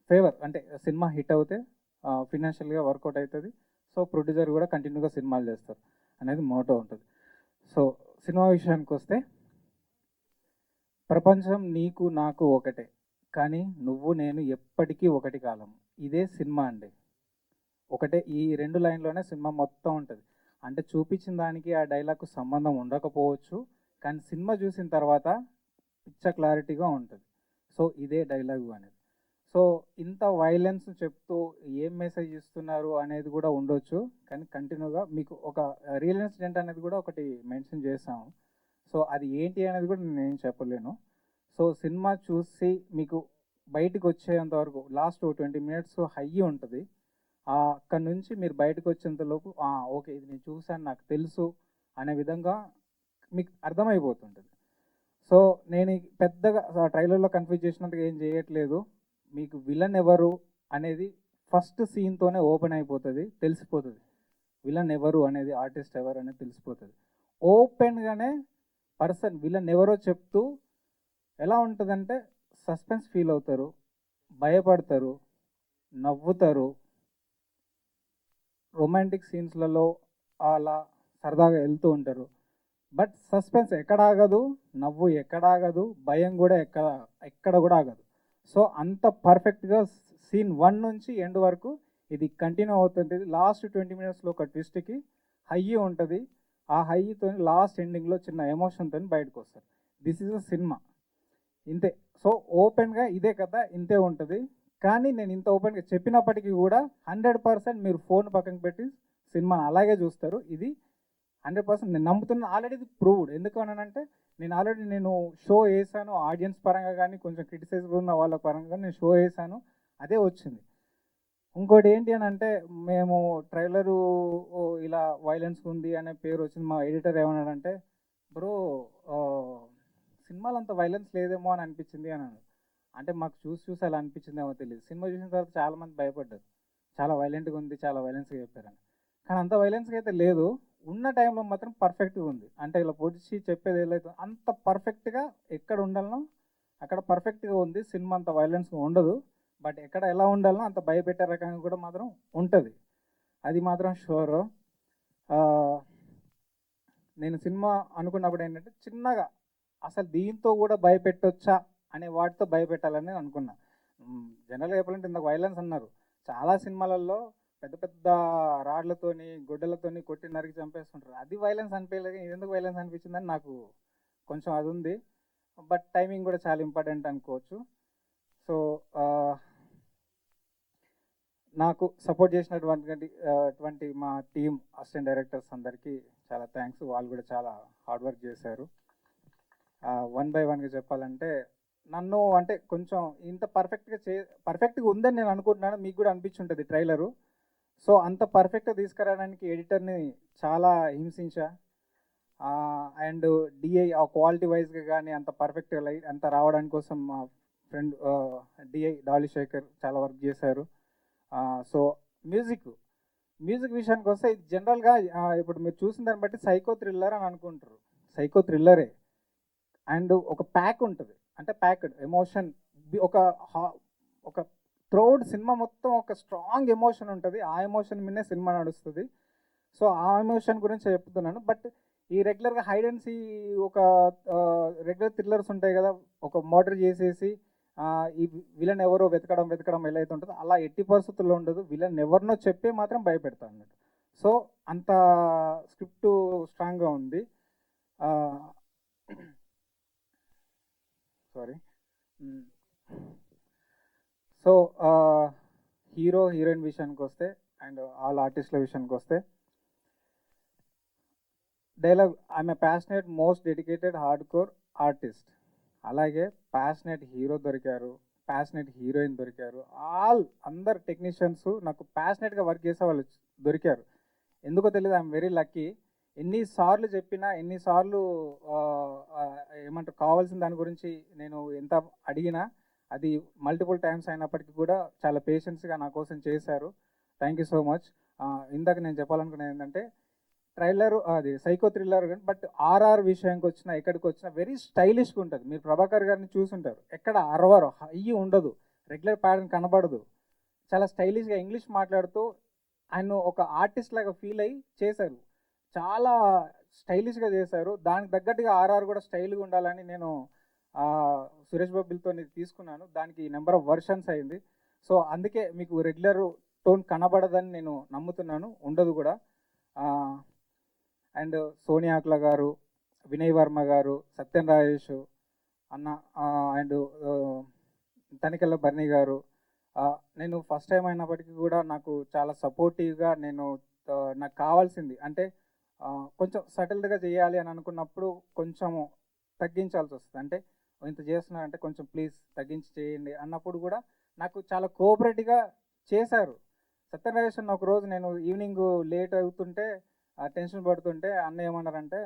ఫేవర్ అంటే సినిమా హిట్ అవుతే ఫినాన్షియల్గా వర్కౌట్ అవుతుంది. సో ప్రొడ్యూసర్ కూడా కంటిన్యూగా సినిమాలు చేస్తారు అనేది మోటో ఉంటుంది. సో సినిమా విషయానికి వస్తే, ప్రపంచం నీకు నాకు ఒకటే, కానీ నువ్వు నేను ఎప్పటికీ ఒకటి కాలం. ఇదే సినిమా అండి. ఒకటే, ఈ 2 లైన్లోనే సినిమా మొత్తం ఉంటుంది. అంటే చూపించిన దానికి ఆ డైలాగ్కు సంబంధం ఉండకపోవచ్చు, కానీ సినిమా చూసిన తర్వాత పిచ్చ క్లారిటీగా ఉంటుంది. సో ఇదే డైలాగు అనేది. సో ఇంత వైలెన్స్ చెప్తూ ఏం మెసేజ్ ఇస్తున్నారు అనేది కూడా ఉండొచ్చు, కానీ కంటిన్యూగా మీకు ఒక రియల్ ఇన్సిడెంట్ అనేది కూడా ఒకటి మెన్షన్ చేసాము. సో అది ఏంటి అనేది కూడా నేను చెప్పలేను. సో సినిమా చూసి మీకు బయటకు వచ్చేంత వరకు లాస్ట్ 20 మినిట్స్ హై ఉంటుంది. అక్కడ నుంచి మీరు బయటకు వచ్చేంతలోపు ఓకే ఇది నేను చూసాను, నాకు తెలుసు అనే విధంగా మీకు అర్థమైపోతుంటుంది. సో నేను పెద్దగా ట్రైలర్లో కన్ఫ్యూజ్ చేసినందుకు ఏం చేయట్లేదు. మీకు విలన్ ఎవరు అనేది ఫస్ట్ సీన్తోనే ఓపెన్ అయిపోతుంది, తెలిసిపోతుంది. విలన్ ఎవరు అనేది, ఆర్టిస్ట్ ఎవరు అనేది తెలిసిపోతుంది. ఓపెన్గానే విలన్ ఎవరో చెప్తూ ఎలా ఉంటుందంటే సస్పెన్స్ ఫీల్ అవుతారు, భయపడతారు, నవ్వుతారు. రొమాంటిక్ సీన్స్లలో అలా సరదాగా వెళ్తూ ఉంటారు. బట్ సస్పెన్స్ ఎక్కడ ఆగదు, నవ్వు ఎక్కడ ఆగదు, భయం కూడా ఎక్కడ కూడా ఆగదు. సో అంత పర్ఫెక్ట్గా సీన్ 1 నుంచి ఎండ్ వరకు ఇది కంటిన్యూ అవుతుంటుంది. లాస్ట్ 20 మినిట్స్లో ఒక ట్విస్ట్కి హై ఉంటుంది. ఆ హైతో లాస్ట్ ఎండింగ్లో చిన్న ఎమోషన్తో బయటకు వస్తారు. దిస్ ఈజ్ అ సినిమా, ఇంతే. సో ఓపెన్గా ఇదే కథ ఇంతే ఉంటుంది. కానీ నేను ఇంత ఓపెన్గా చెప్పినప్పటికీ కూడా 100% మీరు ఫోన్ పక్కన పెట్టి సినిమాని అలాగే చూస్తారు. ఇది 100% నేను నమ్ముతున్నా. ఆల్రెడీ ఇది ప్రూవ్డ్. ఎందుకు అనంటే నేను షో వేసాను, ఆడియన్స్ పరంగా కానీ కొంచెం క్రిటిసైజ్ ఉన్న వాళ్ళ పరంగా నేను షో వేసాను, అదే వచ్చింది. ఇంకోటి ఏంటి అని అంటే, మేము ట్రైలరు ఇలా వైలెన్స్ ఉంది అనే పేరు వచ్చింది. మా ఎడిటర్ ఏమన్నాడంటే, బ్రో సినిమాలో అంత వైలెన్స్ లేదేమో అని అనిపించింది అన్నాడు. అంటే మాకు చూసి అలా అనిపించిందేమో తెలియదు. సినిమా చూసిన తర్వాత చాలామంది భయపడ్డారు, చాలా వైలెంట్గా ఉంది, చాలా వైలెన్స్గా చెప్పారని. కానీ అంత వైలెన్స్గా అయితే లేదు. ఉన్న టైంలో మాత్రం పర్ఫెక్ట్గా ఉంది. అంటే ఇలా పొడిచి చెప్పేది ఏదైతే అంత పర్ఫెక్ట్గా ఎక్కడ ఉండాలనో అక్కడ పర్ఫెక్ట్గా ఉంది. సినిమా అంత వైలెన్స్గా ఉండదు, బట్ ఎక్కడ ఎలా ఉండాలనో అంత భయపెట్టే రకంగా కూడా మాత్రం ఉంటుంది. అది మాత్రం షూర్. నేను సినిమా అనుకున్నప్పుడు ఏంటంటే చిన్నగా అసలు దీంతో కూడా భయపెట్టొచ్చా అనే వాటితో భయపెట్టాలని అనుకున్నా. జనరల్గా చెప్పాలంటే ఇంత వైలెన్స్ అన్నారు, చాలా సినిమాలలో పెద్ద పెద్ద రాడ్లతోని గొడ్డలతోని కొట్టి నరికి చంపేస్తుంటారు. అది వైలెన్స్ అనిపించలేదు. ఇది ఎందుకు వైలెన్స్ అనిపించిందని నాకు కొంచెం అది ఉంది. బట్ టైమింగ్ కూడా చాలా ఇంపార్టెంట్ అనుకోవచ్చు. సో నాకు సపోర్ట్ చేసినటువంటి మా టీమ్ అసిస్టెంట్ డైరెక్టర్స్ అందరికీ చాలా థ్యాంక్స్. వాళ్ళు కూడా చాలా హార్డ్ వర్క్ చేశారు. 1 by 1గా చెప్పాలంటే నన్ను అంటే కొంచెం ఇంత పర్ఫెక్ట్గా ఉందని నేను అనుకుంటున్నాను. మీకు కూడా అనిపించుంటుంది ట్రైలరు. సో అంత పర్ఫెక్ట్గా తీసుకురావడానికి ఎడిటర్ని చాలా హింసించా. అండ్ డిఐ ఆ క్వాలిటీ వైజ్గా కానీ అంత పర్ఫెక్ట్గా అంత రావడానికి కోసం మా ఫ్రెండ్ డిఐ డాలీ శేఖర్ చాలా వర్క్ చేశారు. సో మ్యూజిక్ విషయానికి వస్తే ఇది జనరల్గా ఇప్పుడు మీరు చూసిన దాన్ని బట్టి సైకో థ్రిల్లర్ అని అనుకుంటారు. సైకో థ్రిల్లరే. అండ్ ఒక ప్యాక్ ఉంటుంది, అంటే ప్యాక్డ్ ఎమోషన్. ఒక త్రూఅవుట్ సినిమా మొత్తం ఒక స్ట్రాంగ్ ఎమోషన్ ఉంటుంది. ఆ ఎమోషన్ మీదే సినిమా నడుస్తుంది. సో ఆ ఎమోషన్ గురించి చెప్తున్నాను. బట్ ఈ రెగ్యులర్గా హైడ్ అండ్ సీ ఒక రెగ్యులర్ థ్రిల్లర్స్ ఉంటాయి కదా, ఒక మర్డర్ చేసేసి ఈ విలన్ ఎవరో వెతకడం ఎలా అయితే ఉంటుందో అలా ఎట్టి పరిస్థితుల్లో ఉండదు. విలన్ ఎవరినో చెప్పే మాత్రం భయపెడతా అన్నట్టు. సో అంత స్క్రిప్ట్ స్ట్రాంగ్గా ఉంది. సారీ. సో హీరో హీరోయిన్ విషయానికి వస్తే అండ్ ఆల్ ఆర్టిస్టుల విషయానికి వస్తే, dialogue I'm a passionate most dedicated hard core artist. అలాగే ప్యాషనేట్ హీరో దొరికారు, ప్యాషనేట్ హీరోయిన్ దొరికారు. అందరు టెక్నీషియన్స్ నాకు ప్యాషనేట్గా వర్క్ చేసే వాళ్ళు దొరికారు. ఎందుకో తెలియదు, ఐఎమ్ వెరీ లక్కీ. ఎన్నిసార్లు చెప్పినా, ఎన్నిసార్లు ఏమంటారు కావాల్సిన దాని గురించి నేను ఎంత అడిగినా అది మల్టిపుల్ టైమ్స్ అయినప్పటికీ కూడా చాలా పేషెన్స్గా నా కోసం చేశారు. Thank you so much. ఇందాక నేను చెప్పాలనుకున్నది ఏంటంటే, ట్రైలర్ అది సైకో థ్రిల్లర్, బట్ ఆర్ఆర్ విషయానికి వచ్చినా ఎక్కడికి వచ్చినా వెరీ స్టైలిష్గా ఉంటుంది. మీరు ప్రభాకర్ గారిని చూసుంటారు, ఎక్కడ అరవరు, హై ఉండదు, రెగ్యులర్ ప్యాటర్న్ కనబడదు. చాలా స్టైలిష్గా ఇంగ్లీష్ మాట్లాడుతూ ఆయన ఒక ఆర్టిస్ట్ లాగా ఫీల్ అయ్యి చేశారు. చాలా స్టైలిష్గా చేశారు. దానికి తగ్గట్టుగా ఆర్ఆర్ కూడా స్టైల్గా ఉండాలని నేను సురేష్ బాబులతో తీసుకున్నాను. దానికి నెంబర్ ఆఫ్ వర్షన్స్ అయింది. సో అందుకే మీకు రెగ్యులర్ టోన్ కనబడదని నేను నమ్ముతున్నాను, ఉండదు కూడా. అండ్ సోనియా అక్ల గారు, వినయ్ వర్మ గారు, సత్యన్ రాజేష్ అన్న, అండ్ తనికెళ్ళ బర్ని గారు, నేను ఫస్ట్ టైం అయినప్పటికీ కూడా నాకు చాలా సపోర్టివ్గా నాకు కావాల్సింది అంటే కొంచెం సటిల్డ్గా చేయాలి అని అనుకున్నప్పుడు కొంచెం తగ్గించాల్సి వస్తుంది. అంటే ఇంత చేస్తున్నారంటే కొంచెం ప్లీజ్ తగ్గించి చేయండి అన్నప్పుడు కూడా నాకు చాలా కోఆపరేటివ్గా చేశారు. సత్యన్ రాజేష్ అన్న ఒకరోజు నేను ఈవినింగ్ లేట్ అవుతుంటే టెన్షన్ పడుతుంటే అన్న ఏమన్నారంటే,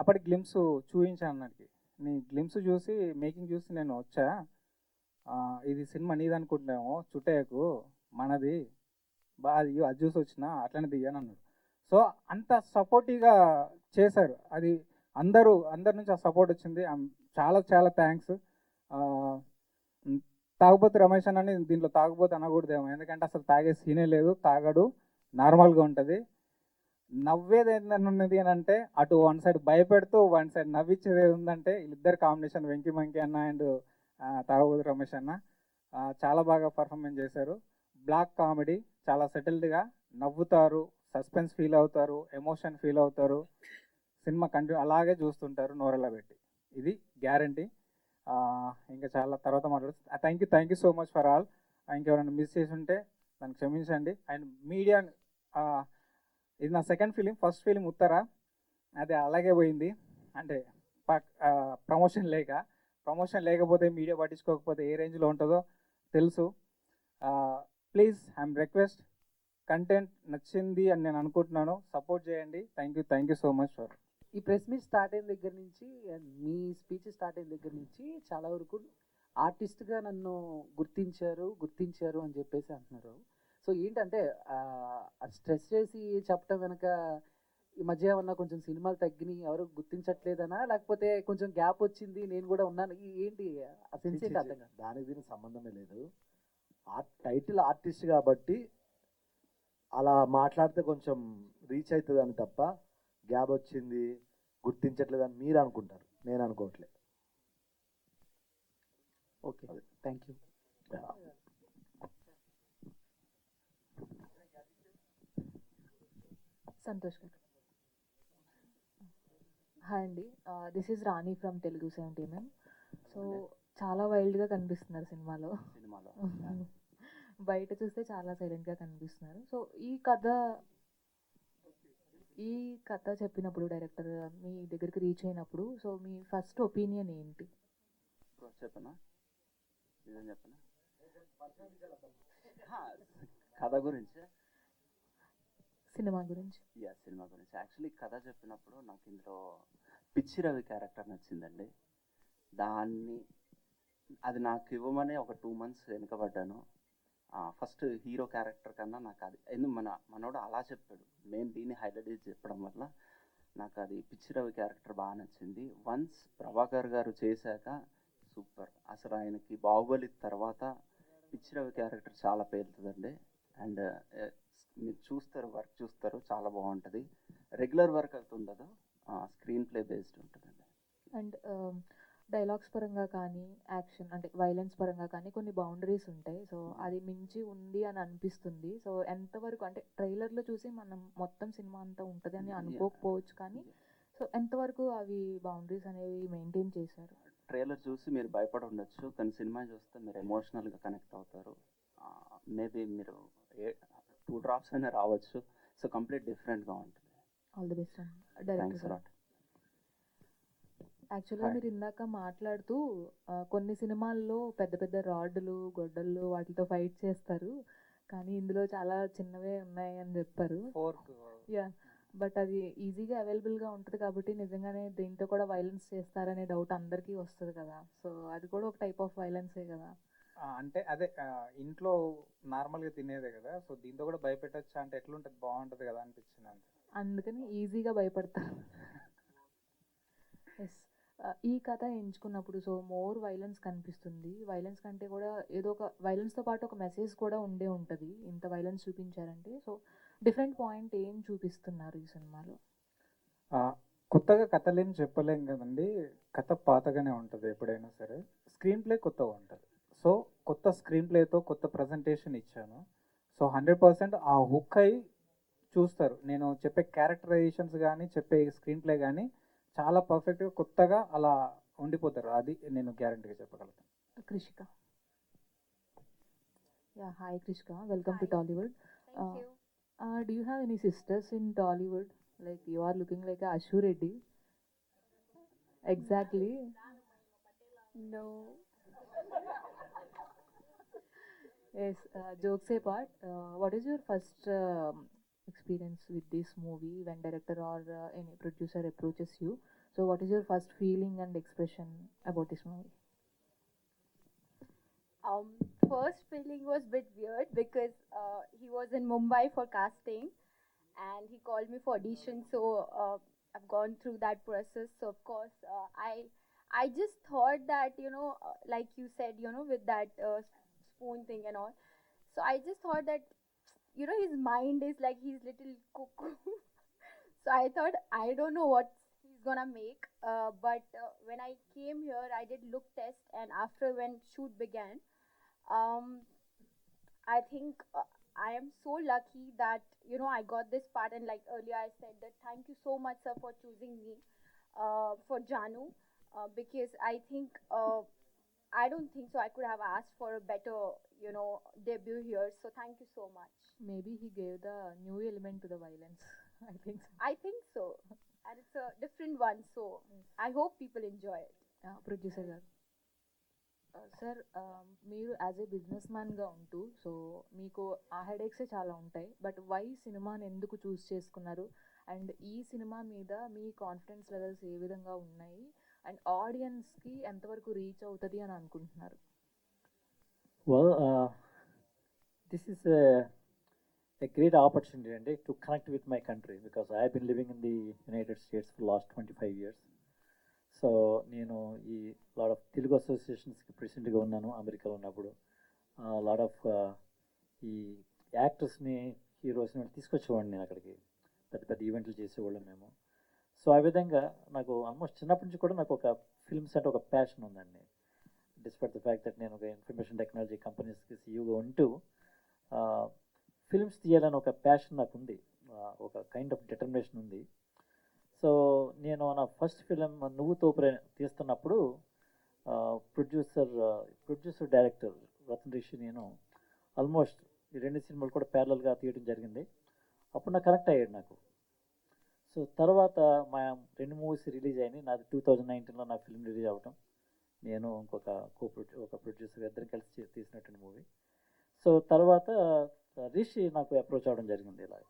అప్పటి గ్లిమ్స్ చూపించాను అన్నకి. నీ గ్లిమ్స్ చూసి మేకింగ్ చూసి నేను వచ్చా, ఇది సినిమా నీది అనుకుంటున్నాము, చుట్టేయకు మనది అది చూసి వచ్చినా అట్లనే దిగాను అన్నాడు. సో అంత సపోర్టివ్గా చేశారు. అది అందరి నుంచి ఆ సపోర్ట్ వచ్చింది. చాలా చాలా థ్యాంక్స్. తాగుబోతు రమేష్ అన్నని దీంట్లో తాగుబోతు అనకూడదేమో, ఎందుకంటే అసలు తాగే సీనే లేదు, తాగడు, నార్మల్గా ఉంటుంది. నవ్వేది ఏంటన్నది అని అంటే, అటు వన్ సైడ్ భయపెడుతూ వన్ సైడ్ నవ్వించేది ఏది ఉందంటే వీళ్ళిద్దరు కాంబినేషన్, వెంకీ మంకీ అన్న అండ్ తాగుబోతు రమేష్ అన్న చాలా బాగా పర్ఫార్మెన్స్ చేశారు. బ్లాక్ కామెడీ చాలా సెటిల్డ్గా నవ్వుతారు, సస్పెన్స్ ఫీల్ అవుతారు, ఎమోషన్ ఫీల్ అవుతారు, సినిమా కంటిన్యూ అలాగే చూస్తుంటారు నోరెలా పెట్టి. ఇది గ్యారంటీ. ఇంకా చాలా తర్వాత మాట్లాడుతుంది. Thank you so much for all. ఇంకెవరైనా మిస్ చేసి ఉంటే నన్ను క్షమించండి. అండ్ మీడియా, ఇది నా సెకండ్ ఫిలిం. ఫస్ట్ ఫిలిం ఉత్తర, అది అలాగే పోయింది. అంటే ప్రమోషన్ లేకపోతే మీడియా పట్టించుకోకపోతే ఏ రేంజ్లో ఉంటుందో తెలుసు. ప్లీజ్ ఐఎమ్ రిక్వెస్ట్, కంటెంట్ నచ్చింది అని నేను అనుకుంటున్నాను, సపోర్ట్ చేయండి. Thank you so much for. ఈ ప్రెస్ మీట్ స్టార్ట్ అయిన దగ్గర నుంచి అండ్ మీ స్పీచ్ స్టార్ట్ అయిన దగ్గర నుంచి చాలా వరకు ఆర్టిస్ట్గా నన్ను గుర్తించారు అని చెప్పేసి అంటున్నారు. సో ఏంటంటే స్ట్రెస్ చేసి చెప్పడం వెనక ఈ మధ్య ఏమన్నా కొంచెం సినిమాలు తగ్గినాయి, ఎవరు గుర్తించట్లేదనా, లేకపోతే కొంచెం గ్యాప్ వచ్చింది నేను కూడా ఉన్నాను, ఏంటి ఆ సెన్స్ ఏంటి అర్థం కాదు. దానికి దీనికి సంబంధమే లేదు. టైటిల్ ఆర్టిస్ట్ కాబట్టి అలా మాట్లాడితే కొంచెం రీచ్ అవుతుంది అని తప్ప, గ్యాప్ వచ్చింది గుర్తించట్లేదని మీరు అనుకుంటారు, నేను అనుకోవట్లేదు. Okay, thank you. సంతోష్ గారు. హాయ్ అండి, this is Rani from Telugu 70mm. So చాలా వైల్డ్గా కనిపిస్తున్నారు సినిమాలో. బయట చూస్తే చాలా సైలెంట్గా కనిపిస్తున్నారు. సో ఈ కథ చెప్పినప్పుడు డైరెక్టర్ మీ దగ్గరికి రీచ్ అయినప్పుడు, సో మీ ఫస్ట్ ఒపీనియన్ ఏంటి? చెప్పనా కథ గురించి, సినిమా గురించి? సినిమా గురించి. యాక్చువల్లీ కథ చెప్పినప్పుడు నాకు ఇందులో పిచ్చి రవి క్యారెక్టర్ నచ్చిందండి. అది నాకు ఇవ్వమని ఒక 2 months వెనుకబడ్డాను. ఫస్ట్ హీరో క్యారెక్టర్ కన్నా నాకు అది మనోడు అలా చెప్పాడు, నేను దీన్ని హైలైట్ చేసి చెప్పడం వల్ల నాకు అది పిచ్చి రవి క్యారెక్టర్ బాగా నచ్చింది. వన్స్ ప్రభాకర్ గారు చేశాక సూపర్. అసలు ఆయనకి బాహుబలి తర్వాత పిచ్చి రవి క్యారెక్టర్ చాలా పేలుతుందండి. అండ్ మీరు వర్క్ చూస్తారు, చాలా బాగుంటుంది. రెగ్యులర్ వర్క్ అవుతుండదు, స్క్రీన్ ప్లే బేస్డ్ ఉంటుందండి. అండ్ డైలాగ్స్ పరంగా కానీ, యాక్షన్ అంటే వైలెన్స్ పరంగా కానీ కొన్ని బౌండరీస్ ఉంటాయి. సో అది మించి ఉంది అని అనిపిస్తుంది. సో ఎంతవరకు అంటే ట్రైలర్లో చూసి మనం మొత్తం సినిమా అంతా ఉంటుంది అని అనుకోకపోవచ్చు, కానీ సో ఎంతవరకు అవి బౌండరీస్ అనేవి మెయింటైన్ చేశారు? ట్రైలర్ చూసి మీరు భయపడి ఉండొచ్చు, కానీ సినిమా చూస్తే మీరు ఎమోషనల్గా కనెక్ట్ అవుతారు. మేబీ మీరు 2 drops అయినా రావచ్చు. సో కంప్లీట్ డిఫరెంట్గా ఉంటుంది. ఆల్ ది బెస్ట్ అండి డైరెక్టర్. యాక్చువల్గా మీరు ఇందాక మాట్లాడుతూ కొన్ని సినిమాల్లో పెద్ద పెద్ద రాడ్లు, గొడ్డళ్ళు వాటితో ఫైట్ చేస్తారు, కానీ ఇందులో చాలా చిన్నవే ఉన్నాయి అని చెప్పారు. బట్ అది ఈజీగా అవైలబుల్గా ఉంటుంది కాబట్టి నిజంగానే దీంతో కూడా వైలెన్స్ చేస్తారనే డౌట్ అందరికీ వస్తుంది కదా. సో అది కూడా ఒక టైప్ ఆఫ్ వైలెన్సే కదా. అంటే అదే ఇంట్లో నార్మల్గా తినేదే కదా, సో దీంతో కూడా భయపెట్టచ్చా అంటే ఎట్లుంటుంది, బాగుంటుంది కదా అనిపించింది అంతే. అందుకని ఈజీగా భయపడతారు. ఎస్, ఈ కథ ఎంచుకున్నప్పుడు సో మోర్ వైలెన్స్ కనిపిస్తుంది. వైలెన్స్ కంటే కూడా ఏదో ఒక వైలెన్స్తో పాటు ఒక మెసేజ్ కూడా ఉంటుంది. ఇంత వైలెన్స్ చూపించారంటే సో డిఫరెంట్ పాయింట్ ఏం చూపిస్తున్నారు ఈ సినిమాలో? కొత్తగా కథలేం చెప్పలేం కదండి, కథ పాతగానే ఉంటుంది ఎప్పుడైనా సరే. స్క్రీన్ ప్లే కొత్తగా ఉంటుంది. సో కొత్త స్క్రీన్ ప్లేతో కొత్త ప్రజెంటేషన్ ఇచ్చాను. సో 100% ఆ హుక్ అయి చూస్తారు. నేను చెప్పే క్యారెక్టరైజేషన్స్ కానీ, చెప్పే స్క్రీన్ ప్లే కానీ చాలా పర్ఫెక్ట్గా కొత్తగా అలా ఉండిపోతారు. అది నేను గ్యారంటీగా చెప్పగలుగుతాను. Krishika. Yeah, hi Krishika, welcome to Tollywood. Do you have any sisters in Tollywood? Like you are looking like a Ashu Reddy. Exactly. No. Yes, jokes apart, what is your first experience with this movie when director or any producer approaches you? So what is your first feeling and expression about this movie? First feeling was a bit weird because he was in Mumbai for casting and he called me for audition. So I've gone through that process. So of course I just thought that, like you said, with that spoon thing and all. So I just thought that, his mind is like he's little cuckoo. So I thought, I don't know what he's gonna make. But when I came here, I did look test, and after when shoot began, I think I am so lucky that, you know, I got this part. And like earlier I said that thank you so much, sir, for choosing me for Janu, because I think, I don't think so I could have asked for a better, you know, debut here. So thank you so much. Maybe he gave the new element to the violence. I think so. I think so. And it's a different one. So I hope people enjoy it. Producer గారు sir, మీరు as a business మ్యాన్గా ఉంటూ, so మీకు ఆ హెడేక్సే చాలా ఉంటాయి, but why సినిమాని ఎందుకు చూస్ చేసుకున్నారు, అండ్ ఈ సినిమా మీద మీ కాన్ఫిడెన్స్ లెవెల్స్ ఏ విధంగా ఉన్నాయి, అండ్ ఆడియన్స్కి ఎంతవరకు రీచ్ అవుతుంది అని అనుకుంటున్నారు? Well, this is a great opportunity and to connect with my country because I have been living in the United States for the last 25 years. So నేను ఈ లాట్ ఆఫ్ తెలుగు అసోసియేషన్స్కి ప్రెసిడెంట్గా ఉన్నాను అమెరికాలో ఉన్నప్పుడు. లాట్ ఆఫ్ ఈ యాక్టర్స్ని, హీరోస్ని తీసుకొచ్చేవాడిని నేను అక్కడికి, పెద్ద పెద్ద ఈవెంట్లు చేసేవాళ్ళం మేము. సో ఆ విధంగా నాకు ఆల్మోస్ట్ చిన్నప్పటి నుంచి కూడా నాకు ఒక ఫిల్మ్స్ అంటే ఒక ప్యాషన్ ఉందండి. డిస్పైట్ ద ఫ్యాక్ట్ దట్ నేను ఒక ఇన్ఫర్మేషన్ టెక్నాలజీ కంపెనీస్కి సీఈఓగా ఉంటూ ఫిల్మ్స్ తీయాలని ఒక ప్యాషన్ నాకు ఉంది, ఒక కైండ్ ఆఫ్ డిటర్మినేషన్ ఉంది. సో నేను నా ఫస్ట్ ఫిలిం నువ్వుతో తీస్తున్నప్పుడు ప్రొడ్యూసర్ డైరెక్టర్ రతన్ రిషి నేను ఆల్మోస్ట్ ఈ 2 సినిమాలు కూడా ప్యారలల్గా తీయడం జరిగింది. అప్పుడు నాకు కనెక్ట్ అయ్యాడు నాకు. సో తర్వాత మా 2 మూవీస్ రిలీజ్ అయినాయి. నాది 2019లో నా ఫిల్మ్ రిలీజ్ అవ్వటం, నేను ఇంకొక ఒక ప్రొడ్యూసర్ ఇద్దరం కలిసి తీసినటువంటి మూవీ. సో తర్వాత రిషి నాకు అప్రోచ్ అవ్వడం జరిగింది, ఇలా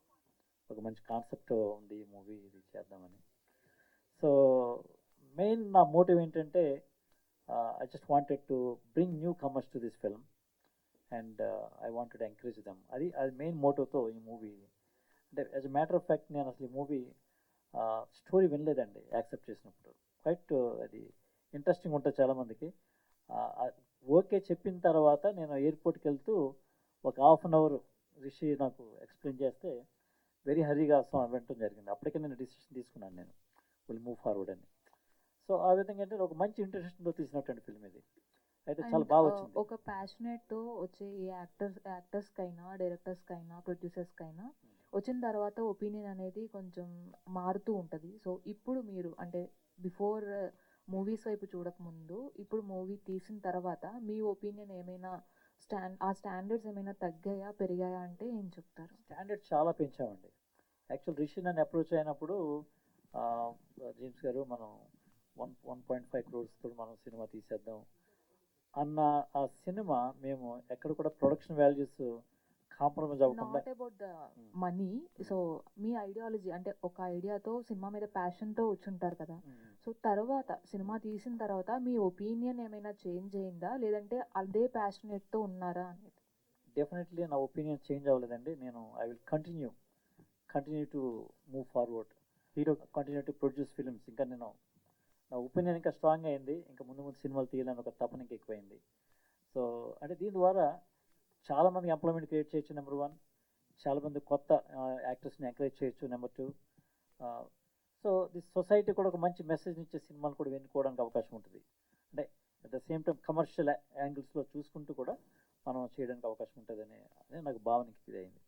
ఒక మంచి కాన్సెప్ట్ ఉంది ఈ మూవీ ఇది చేద్దామని. సో మెయిన్ నా మోటివ్ ఏంటంటే I just wanted to bring new comers to this film and I wanted encourage dum. అది మెయిన్ మోటివ్తో ఈ మూవీ. అంటే as a matter of fact నేను అసలు ఈ మూవీ స్టోరీ వినలేదండి యాక్సెప్ట్ చేసినప్పుడు. క్వైట్ అది ఇంట్రెస్టింగ్ ఉంటుంది చాలామందికి. ఓకే చెప్పిన తర్వాత నేను ఎయిర్పోర్ట్కి వెళ్తూ ఒక హాఫ్ అన్ అవర్ రిషి నాకు ఎక్స్ప్లెయిన్ చేస్తే వెరీ హరీగా వినటం జరిగింది. అప్పటికే నేను డిసిషన్ తీసుకున్నాను, నేను విల్ మూవ్ ఫార్వర్డ్ అని. సో ఆ విధంగా అంటే ఒక మంచి ఇంట్రెస్ట్తో తీసినటువంటి ఫిల్మ్ ఇది అయితే చాలా బాగా వచ్చింది. ఒక ప్యాషనేట్తో వచ్చే ఏ యాక్టర్స్కైనా, డైరెక్టర్స్కైనా, ప్రొడ్యూసర్స్కైనా వచ్చిన తర్వాత ఒపీనియన్ అనేది కొంచెం మారుతూ ఉంటుంది. సో ఇప్పుడు మీరు అంటే బిఫోర్ మూవీస్ వైపు చూడకముందు, ఇప్పుడు మూవీ తీసిన తర్వాత మీ ఒపీనియన్ ఏమైనా ఆ స్టాండర్డ్స్ ఏమైనా తగ్గాయా, పెరిగాయా అంటే ఏం చెప్తారు? స్టాండర్డ్స్ చాలా పెంచామండి. యాక్చువల్ రిషి నన్ను అప్రోచ్ అయినప్పుడు జేమ్స్ గారు మనం 1.5 crores మనం సినిమా తీసేద్దాం అన్న ఆ సినిమా మేము ఎక్కడ కూడా ప్రొడక్షన్ వాల్యూస్ కాంప్రమైజ్ అవ్వకుండా. Not about the money. So me ideology అంటే ఒక ఐడియాతో సినిమా మీద ప్యాషన్తో వచ్చుంటారు కదా. సో తర్వాత సినిమా తీసిన తర్వాత మీ ఒపీనియన్ ఏమైనా చేంజ్ అయిందా, లేదంటే అదే ప్యాషనేట్తో ఉన్నారా అనేది? డెఫినెట్లీ నా ఒపీనియన్ చేంజ్ అవ్వలేదండి. నేను I will continue to move forward, continue to produce films. ఇంకా నేను నా ఒపీనియన్ ఇంకా స్ట్రాంగ్ అయింది. ఇంకా ముందు సినిమాలు తీయాలని ఒక తపన ఇంకా ఎక్కువైంది. సో అంటే దీని ద్వారా చాలామంది ఎంప్లాయ్మెంట్ క్రియేట్ చేయొచ్చు, నెంబర్ 1. చాలామంది కొత్త యాక్టర్స్ని ఎంకరేజ్ చేయొచ్చు, నెంబర్ 2. సో దిస్ సొసైటీ కూడా ఒక మంచి మెసేజ్ ఇచ్చే సినిమాలు కూడా ఎన్నుకోవడానికి అవకాశం ఉంటుంది. అంటే at the same time commercial యాంగిల్స్లో చూసుకుంటూ కూడా మనం చేయడానికి అవకాశం ఉంటుంది అని నాకు భావనకి ఇది అయింది.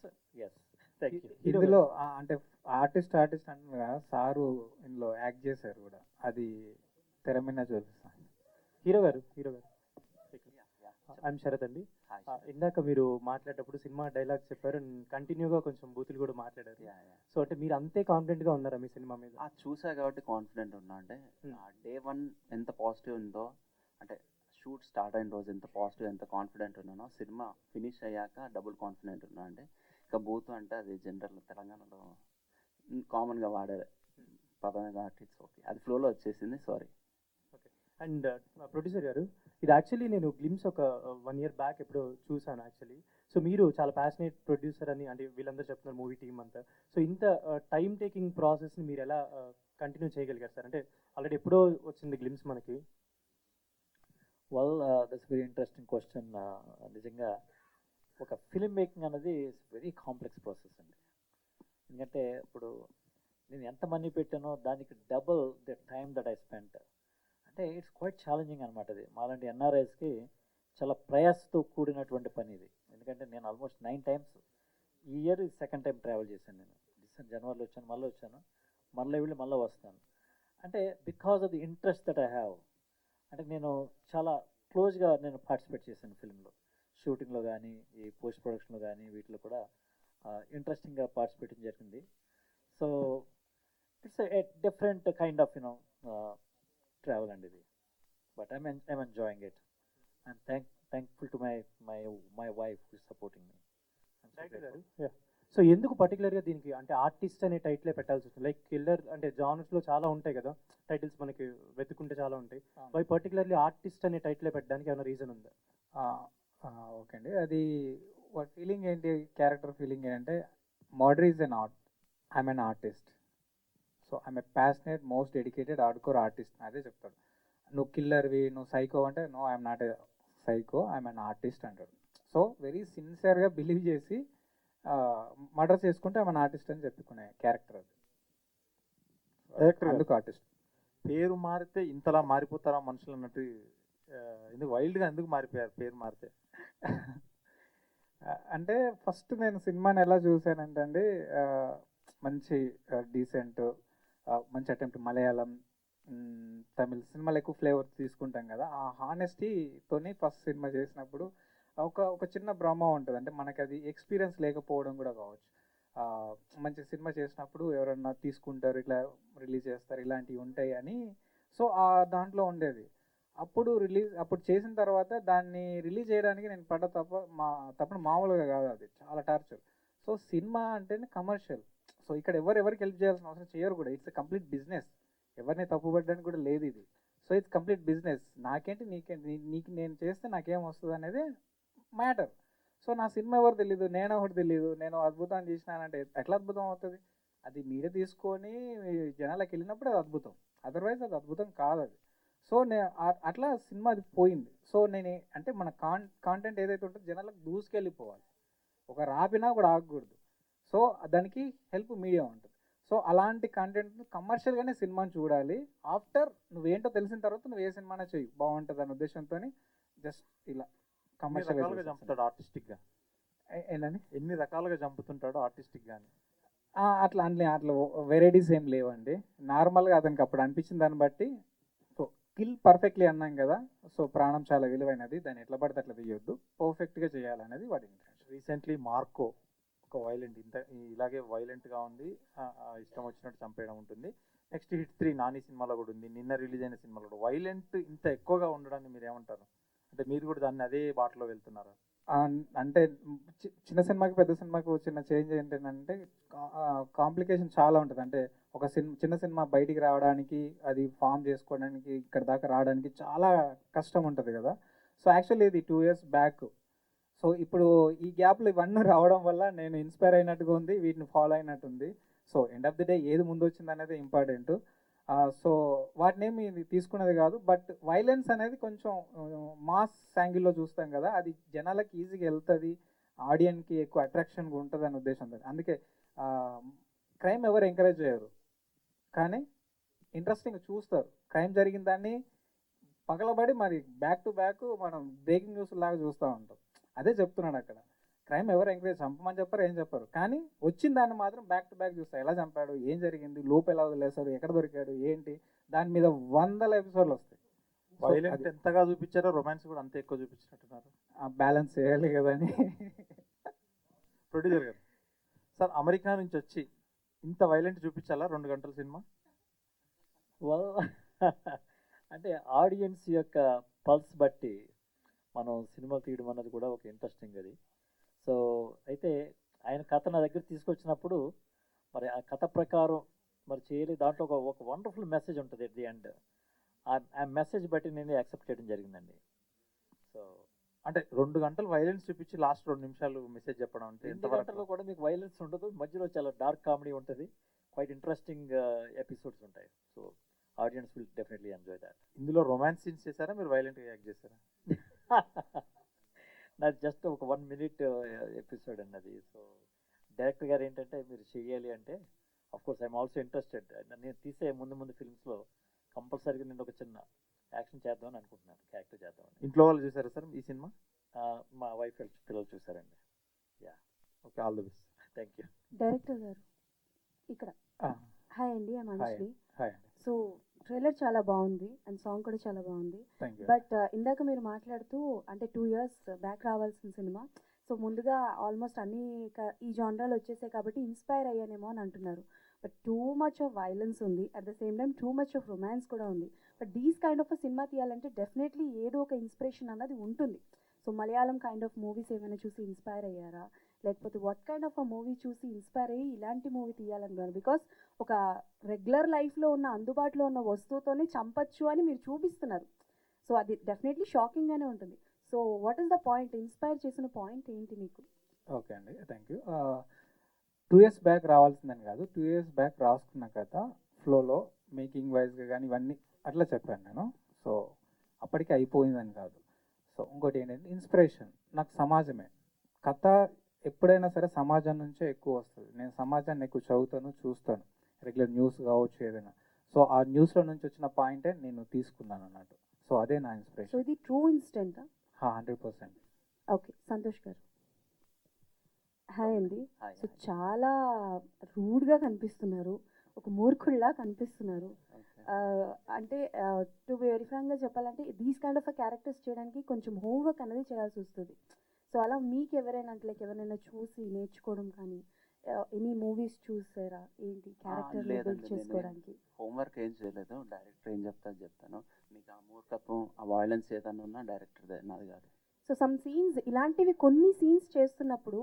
So yes, thank you. ఇందులో అంటే ఆర్టిస్ట్ అంటున్నారు కదా, సారు ఇందులో యాక్ట్ చేశారు కూడా, అది తెర మీద చూపిస్తాను. హీరో గారు ఐఎమ్ శరత్ అండి. ఇందాక మీరు మాట్లాడేటప్పుడు సినిమా డైలాగ్స్ చెప్పారు, కంటిన్యూగా కొంచెం బూతులు కూడా మాట్లాడారు. సో అంటే మీరు అంతే కాన్ఫిడెంట్గా ఉన్నారా మీ సినిమా మీద? చూసా కాబట్టి కాన్ఫిడెంట్ ఉన్నా. అంటే డే 1 ఎంత పాజిటివ్ ఉందో, అంటే షూట్ స్టార్ట్ అయిన రోజు ఎంత పాజిటివ్, ఎంత కాన్ఫిడెంట్ ఉన్నానో, సినిమా ఫినిష్ అయ్యాక డబుల్ కాన్ఫిడెంట్ ఉన్నా. అంటే ఇక బూత్ అంటే అది జనరల్ తెలంగాణలో కామన్గా వాడే పదమే కాబట్టి ఇట్స్ ఓకే, అది ఫ్లోలో వచ్చేసింది. సారీ. ఓకే. అండ్ ప్రొడ్యూసర్ గారు, ఇది యాక్చువల్లీ నేను గ్లిమ్స్ ఒక 1 year బ్యాక్ ఎప్పుడో చూసాను యాక్చువల్లీ. సో మీరు చాలా ప్యాషనేట్ ప్రొడ్యూసర్ అని అంటే వీళ్ళందరూ చెప్తున్నారు, మూవీ టీమ్ అంతా. సో ఇంత టైం టేకింగ్ ప్రాసెస్ని మీరు ఎలా కంటిన్యూ చేయగలిగారు సార్? అంటే ఆల్రెడీ ఎప్పుడో వచ్చింది గ్లిమ్స్ మనకి. Well, that's very interesting question. నిజంగా ఒక ఫిల్మ్ మేకింగ్ అనేది వెరీ కాంప్లెక్స్ ప్రాసెస్ అండి. ఎందుకంటే ఇప్పుడు నేను ఎంత మనీ పెట్టానో దానికి double the time that I spent. అంటే ఇట్స్ క్వైట్ ఛాలెంజింగ్ అనమాట. అది మాలాంటి ఎన్ఆర్ఐస్కి చాలా ప్రయాసతో కూడినటువంటి పని ఇది. ఎందుకంటే ఎందుకంటే నేను ఆల్మోస్ట్ 9 times ఈ ఇయర్ సెకండ్ టైం ట్రావెల్ చేశాను. నేను జనవరిలో వచ్చాను, మళ్ళీ వచ్చాను, మళ్ళీ వెళ్ళి మళ్ళీ వస్తాను. అంటే because of the interest that I have. అంటే నేను చాలా క్లోజ్గా నేను పార్టిసిపేట్ చేశాను ఫిల్మ్లో, షూటింగ్లో కానీ ఈ పోస్ట్ ప్రొడక్షన్లో కానీ వీటిలో కూడా ఇంట్రెస్టింగ్గా పార్టిసిపేట్ జరిగింది. So it's a different kind of travel అండి ఇది. But I'm enjoying it. I'm thankful to my wife who is supporting me. So ఎందుకు పర్టికులర్గా దీనికి అంటే ఆర్టిస్ట్ అనే టైటిలే పెట్టాల్సి వచ్చింది? లైక్ కిల్లర్ అంటే జానర్స్లో చాలా ఉంటాయి కదా టైటిల్స్, మనకి వెతుకుంటే చాలా ఉంటాయి. బై పర్టికులర్లీ ఆర్టిస్ట్ అనే టైటిలే పెట్టడానికి ఏమైనా రీజన్ ఉందా? ఓకే అండి, అది వాటి ఫీలింగ్ ఏంటి, క్యారెక్టర్ ఫీలింగ్ ఏంటంటే murder is an art, I'm an artist. So I'm a passionate most dedicated hardcore artist. అదే చెప్తాడు. నువ్వు కిల్లర్వి, నువ్వు సైకో అంటే no I'm not a psycho, I'm an artist అంటాడు. సో వెరీ సిన్సియర్గా బిలీవ్ చేసి మర్డర్ చేసుకుంటే ఆమె ఆర్టిస్ట్ అని చెప్పుకునే క్యారెక్టర్ అది. అందుకు ఆర్టిస్ట్. పేరు మారితే ఇంతలా మారిపోతారా మనుషులు అన్నట్టు, ఎందుకు వైల్డ్గా ఎందుకు మారిపోయారు పేరు మారితే? అంటే ఫస్ట్ నేను సినిమాని ఎలా చూశానంటే అండి, మంచి డీసెంట్ మంచి అటెంప్ట్. మలయాళం, తమిళ్ సినిమాలు ఎక్కువ ఫ్లేవర్ తీసుకుంటాం కదా, ఆ హానెస్టీతోని ఫస్ట్ సినిమా చేసినప్పుడు ఒక చిన్న భ్రమ ఉంటుంది. అంటే మనకి అది ఎక్స్పీరియన్స్ లేకపోవడం కూడా కావచ్చు. మంచి సినిమా చేసినప్పుడు ఎవరన్నా తీసుకుంటారు, ఇట్లా రిలీజ్ చేస్తారు, ఇలాంటివి ఉంటాయి అని. సో దాంట్లో ఉండేది. అప్పుడు చేసిన తర్వాత దాన్ని రిలీజ్ చేయడానికి నేను పడ్డ తప్పని మామూలుగా కాదు, అది చాలా టార్చర్. సో సినిమా అంటేనే కమర్షియల్. సో ఇక్కడ ఎవరికి హెల్ప్ చేయాల్సిన అవసరం చేయరు కూడా. It's complete business. ఎవరిని తప్పుపడడానికి కూడా లేదు ఇది. So it's complete business. నాకేంటి నీకేంటి, నీకు నేను చేస్తే నాకేం వస్తుంది అనేది మ్యాటర్. సో నా సినిమా ఎవరు తెలీదు, నేను ఒకటి తెలీదు, నేను అద్భుతం చేసినానంటే ఎట్లా అద్భుతం అవుతుంది? అది మీరే తీసుకొని జనాలకు వెళ్ళినప్పుడు అది అద్భుతం, అదర్వైజ్ అది అద్భుతం కాదు అది. సో అట్లా సినిమా అది పోయింది. సో నేను అంటే మన కాంటెంట్ ఏదైతే ఉంటుందో జనాలకు దూసుకెళ్ళిపోవాలి, ఒక రాపినా కూడా ఆగకూడదు. సో దానికి హెల్ప్ మీడియా ఉంటుంది. సో అలాంటి కంటెంట్ కమర్షియల్గానే సినిమాని చూడాలి. ఆఫ్టర్ నువ్వేంటో తెలిసిన తర్వాత నువ్వు ఏ సినిమానే చెయ్యి, బాగుంటుంది అనే ఉద్దేశంతో జస్ట్ ఇలా కమర్షియల్గా చంపుతాడు ఆర్టిస్టిక్గా. ఏంటండి ఎన్ని రకాలుగా చంపుతుంటాడు ఆర్టిస్టిక్గా అని? అట్లా వెరైటీస్ ఏం లేవండి. నార్మల్గా అతనికి అప్పుడు అనిపించిన దాన్ని బట్టి. సో కిల్ పర్ఫెక్ట్లీ అన్నాం కదా, సో ప్రాణం చాలా విలువైనది, దాన్ని ఎట్లా పడితే అట్లా తీయొద్దు, పర్ఫెక్ట్గా చేయాలనేది వాడి ఇంటెన్షన్. రీసెంట్లీ మార్కో ఒక వైలెంట్, ఇలాగే వైలెంట్గా ఉంది, ఇష్టం వచ్చినట్టు చంపేయడం ఉంటుంది. నెక్స్ట్ హిట్ 3 నాని సినిమాలో కూడా ఉంది, నిన్న రిలీజ్ అయిన సినిమాలో కూడా. వైలెంట్ ఇంత ఎక్కువగా ఉండడాన్ని మీరు ఏమంటారు? అంటే మీరు కూడా దాన్ని అదే బాటలో వెళ్తున్నారా? అంటే చిన్న సినిమాకి పెద్ద సినిమాకి చిన్న చేంజ్ ఏంటంటే కాంప్లికేషన్ చాలా ఉంటుంది. అంటే ఒక చిన్న సినిమా బయటికి రావడానికి, అది ఫామ్ చేసుకోవడానికి, ఇక్కడ దాకా రావడానికి చాలా కష్టం ఉంటుంది కదా. సో యాక్చువల్లీ ఇది 2 years బ్యాక్. సో ఇప్పుడు ఈ గ్యాప్లో ఇవన్నీ రావడం వల్ల నేను ఇన్స్పైర్ అయినట్టుగా ఉంది, వీటిని ఫాలో అయినట్టుంది. So end of the day ఏది ముందు వచ్చింది అనేది ఇంపార్టెంట్. సో వాటినేమి తీసుకున్నది కాదు. బట్ వైలెన్స్ అనేది కొంచెం మాస్ యాంగిల్లో చూస్తాం కదా, అది జనాలకి ఈజీగా వెళ్తుంది, ఆడియన్కి ఎక్కువ అట్రాక్షన్గా ఉంటుంది అనే ఉద్దేశంతో. అందుకే క్రైమ్ ఎవరు ఎంకరేజ్ చేయరు, కానీ ఇంట్రెస్టింగ్గా చూస్తారు. క్రైమ్ జరిగిన దాన్ని పగలబడి మరి బ్యాక్ టు బ్యాక్ మనం బ్రేకింగ్ న్యూస్ లాగా చూస్తూ ఉంటాం. అదే చెప్తున్నాడు అక్కడ. క్రైమ్ ఎవరు ఎంకరేజ్ చంపమని చెప్పారు, ఏం చెప్పారు, కానీ వచ్చిన దాన్ని మాత్రం బ్యాక్ టు బ్యాక్ చూస్తారు. ఎలా చంపాడు, ఏం జరిగింది, లోపు ఎలా వదిలేశారు, ఎక్కడ దొరికాడు, ఏంటి, దాని మీద 100 ఎపిసోడ్లు వస్తాయి. వైలెంట్ ఎంతగా చూపించారో రొమాన్స్ కూడా అంతే ఎక్కువ చూపించినట్టున్నారు. బ్యాలెన్స్ చేయాలి కదా అని. ప్రొడ్యూసర్ గారు, సార్ అమెరికా నుంచి వచ్చి ఇంత వైలెంట్ చూపించాలా 2 గంటల సినిమా? అంటే ఆడియన్స్ యొక్క పల్స్ బట్టి మనం సినిమా తీయడం అన్నది కూడా ఒక ఇంట్రెస్టింగ్ అది. సో అయితే ఆయన కథ నా దగ్గర తీసుకొచ్చినప్పుడు మరి ఆ కథ ప్రకారం మరి చేయాలి, దాంట్లో ఒక వండర్ఫుల్ మెసేజ్ ఉంటుంది ఎట్ ది ఎండ్. ఆ మెసేజ్ బట్టి నేను యాక్సెప్ట్ చేయడం జరిగిందండి. సో అంటే 2 గంటలు వైలెన్స్ చూపించి లాస్ట్ 2 నిమిషాలు మెసేజ్ చెప్పడం అంటే 2 గంటల్లో కూడా మీకు వైలెన్స్ ఉండదు, మధ్యలో చాలా డార్క్ కామెడీ ఉంటుంది, క్వైట్ ఇంట్రెస్టింగ్ ఎపిసోడ్స్ ఉంటాయి. So audience will definitely enjoy that. ఇందులో రొమాన్స్ సీన్స్ చేశారా, మీరు వైలెంట్గా యాక్ట్ చేశారా? నాది జస్ట్ ఒక 1 minute ఎపిసోడ్ అన్నది. సో డైరెక్టర్ గారు ఏంటంటే మీరు చేయాలి అంటే, of course I'm also interested. నేను తీసే ముందు ఫిల్మ్స్లో కంపల్సరీగా నేను ఒక చిన్న యాక్షన్ చేద్దామని అనుకుంటున్నాను, క్యారెక్టర్ చేద్దామని. ఇంట్లో వాళ్ళు చూసారా సార్ ఈ సినిమా? మా వైఫ్ పిల్లలు చూసారండి. Yeah, okay, all the best. Thank you. Director గారు ఇక్కడ హాయ్ అండి, ఐమ్ హాయ్ అనుశ్రీ. హాయ్ అండి. సో ట్రైలర్ చాలా బాగుంది అండ్ సాంగ్ కూడా చాలా బాగుంది. Thank you. బట్ ఇందాక మీరు మాట్లాడుతూ అంటే 2 years బ్యాక్ రావాల్సిన సినిమా, సో ముందుగా ఆల్మోస్ట్ అన్ని ఈ జానరాలు వచ్చేసాయి కాబట్టి ఇన్స్పైర్ అయ్యానేమో అని అంటున్నారు. But too much of violence ఉంది, at the same time too much of romance కూడా ఉంది. బట్ దీస్ కైండ్ ఆఫ్ సినిమా తీయాలంటే డెఫినెట్లీ ఏదో ఒక ఇన్స్పిరేషన్ అన్నది ఉంటుంది. So Malayalam kind of movies ఏమైనా చూసి ఇన్స్పైర్ అయ్యారా, లేకపోతే what kind of a movie చూసి ఇన్స్పైర్ అయ్యి ఇలాంటి మూవీ తీయాలనుకున్నారు? బికాస్ ఒక రెగ్యులర్ లైఫ్లో ఉన్న అందుబాటులో ఉన్న వస్తువుతోనే చంపచ్చు అని మీరు చూపిస్తున్నారు. సో అది డెఫినెట్లీ షాకింగ్గానే ఉంటుంది. So what is the point, inspire చేసిన పాయింట్ ఏంటి మీకు? ఓకే అండి, థ్యాంక్ యూ. 2 years బ్యాక్ రావాల్సిందని కాదు, 2 years బ్యాక్ రాసుకున్న కథ ఫ్లోలో మేకింగ్ వైజ్గా కానీ ఇవన్నీ అట్లా చెప్పాను నేను. సో అప్పటికి అయిపోయిందని కాదు. సో ఇంకోటి ఏంటంటే ఇన్స్పిరేషన్ నాకు సమాజమే. కథ ఎప్పుడైనా సరే సమాజం నుంచే ఎక్కువ వస్తుంది. నేను సమాజాన్ని ఎక్కువ చదువుతాను, చూస్తాను, రెగ్యులర్ న్యూస్ కావచ్చు ఏదైనా. సో ఆ న్యూస్లో నుంచి వచ్చిన పాయింటే నేను తీసుకున్నాను అన్నట్టు. సో అదే నా సో ఇన్స్పిరేషన్. ఇది ట్రూ ఇన్సిడెంటా? 100%. ఓకే, సంతోష్ గారు హాయ్ అండి. హాయ్ సో చాలా రూడ్గా కనిపిస్తున్నారు, ఒక మూర్ఖుల్లా కనిపిస్తున్నారు. అంటే టు బి వెరీ ఫ్రాంక్గా చెప్పాలంటే దీస్ కైండ్ ఆఫ్ క్యారెక్టర్స్ చేయడానికి కొంచెం హోంవర్క్ అనేది చేయాల్సి వస్తుంది. సో అలా మీకు ఎవరైనా అంటే లైక్ ఎవరైనా చూసి నేర్చుకోవడం కానీ ఎనీ మూవీస్ చూసారా ఏంటి క్యారెక్టర్ బిల్డ్ చేసుకోవడానికి? హోంవర్క్ ఏం చేయలేదు, డైరెక్టర్ ఏం చెప్తాను. మీకు ఆ మూర్ఖత్వం, ఆ వాయిలెన్స్ ఏదన్నా ఉన్నా డైరెక్టర్దే, నాది కాదు. సో సమ్ సీన్స్ ఇలాంటివి కొన్ని సీన్స్ చేస్తున్నప్పుడు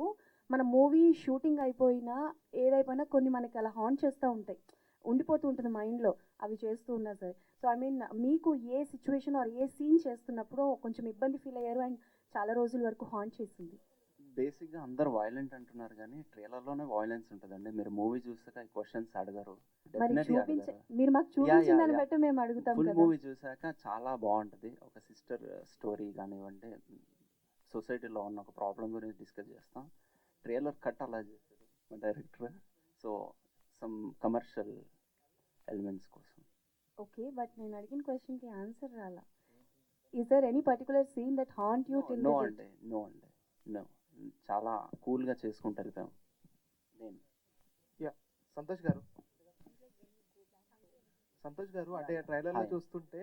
మన మూవీ షూటింగ్ అయిపోయినా ఏదైపోయినా కొన్ని మనకి అలా హాన్ చేస్తూ ఉంటాయి, ఉండిపోతూ ఉంటుంది మైండ్లో అవి చేస్తూ ఉన్నా సరే. సో ఐ మీన్ మీకు ఏ సిచ్యువేషన్ ఆర్ ఏ సీన్ చేస్తున్నప్పుడు కొంచెం ఇబ్బంది ఫీల్ అయ్యారు అండ్ చాలా రోజుల వరకు హాన్ చేసింది? బేసిక్గా అందరు వైలెంట్ అంటున్నారు కానీ ట్రైలర్లోనే వాయిలెన్స్ ఉంటుందండి. మీరు మూవీ చూసాక ఈ క్వశ్చన్స్ అడగరు, మరి డెఫినెట్లీ చూపించే అడగరు. మీరు మాకు చూపించిన దాన్ని బట్టి మేము అడుగుతాం ఫుల్ కదా. మూవీ చూసాక చాలా బాగుంటుంది. ఒక సిస్టర్ స్టోరీ కానివ్వండి, సొసైటీలో ఉన్న ఒక ప్రాబ్లం గురించి డిస్కస్ చేస్తాం. ట్రైలర్ కట్ అలా చేశారు మా director. So some commercial elements కోసం. ఓకే, బట్ నేను అడిగిన క్వశ్చన్కి ఆన్సర్ రాలా. Is there any particular scene that haunt you till no అండి, నో. చాలా కూల్గా చేసుకుంటూ వెళ్ళిపోయాం. నేను సంతోష్ గారు అంటే ట్రైలర్ లో చూస్తుంటే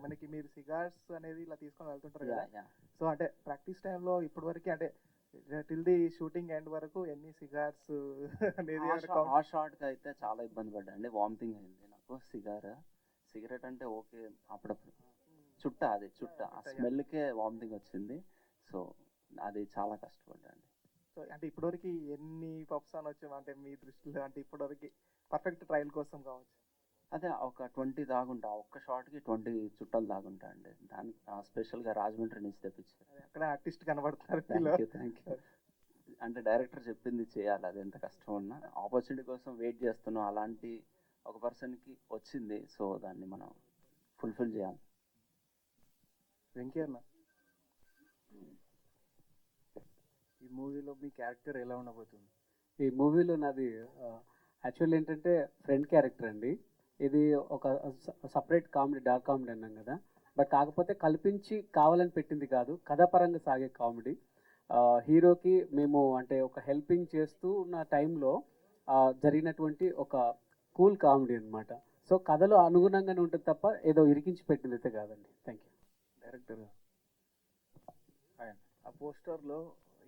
మనకి మీరు సిగార్స్ అనేది ఇలా తీసుకొని వెళ్తుంటారు కదా. సో అంటే ప్రాక్టీస్ టైంలో ఇప్పటి వరకు అంటే టిల్ ది షూటింగ్ ఎండ్ వరకు ఎన్ని సిగార్స్ అనేది ఆ షార్ట్కి అయితే చాలా ఇబ్బంది పడ్డాండి. వామిటింగ్ అయింది నాకు. సిగరెట్ అంటే ఓకే, అప్పుడప్పుడు చుట్ట ఆ స్మెల్కే వామిటింగ్ వచ్చింది. సో అది చాలా కష్టపడ్డాండి. సో అంటే ఇప్పటివరకు ఎన్ని పప్స్ అని వచ్చాము అంటే మీ దృష్టిలో, అంటే ఇప్పటివరకు పర్ఫెక్ట్ ట్రయల్ కోసం కావచ్చు? అదే ఒక 20 దాగుంటా, ఒక్క షాట్కి 20 చుట్టాలు దాగుంటా అండి. దానికి స్పెషల్గా రాజమండ్రి నుంచి తెప్పించారు. అక్కడ ఆర్టిస్ట్ కనబడతారు. Thank you. అంటే డైరెక్టర్ చెప్పింది చేయాలి, అది ఎంత కష్టం ఉన్నా. ఆపర్చునిటీ కోసం వెయిట్ చేస్తున్నాం, అలాంటి ఒక పర్సన్కి వచ్చింది. సో దాన్ని మనం ఫుల్ఫిల్ చేయాలి. వెంకీ అన్న, ఈ మూవీలో మీ క్యారెక్టర్ ఎలా ఉండబోతుంది? ఈ మూవీలో నాది యాక్చువల్ ఏంటంటే ఫ్రెండ్ క్యారెక్టర్ అండి. ఇది ఒక సపరేట్ కామెడీ, డార్క్ కామెడీ అన్నాం కదా. బట్ కాకపోతే కల్పించి కావాలని పెట్టింది కాదు, కథాపరంగా సాగే కామెడీ. హీరోకి మేము అంటే ఒక హెల్పింగ్ చేస్తూ ఉన్న టైంలో జరిగినటువంటి ఒక కూల్ కామెడీ అనమాట. సో కథలో అనుగుణంగానే ఉంటుంది తప్ప ఏదో ఇరికించి పెట్టింది అయితే కాదండి. Thank you. డైరెక్టర్ ఆ పోస్టర్లో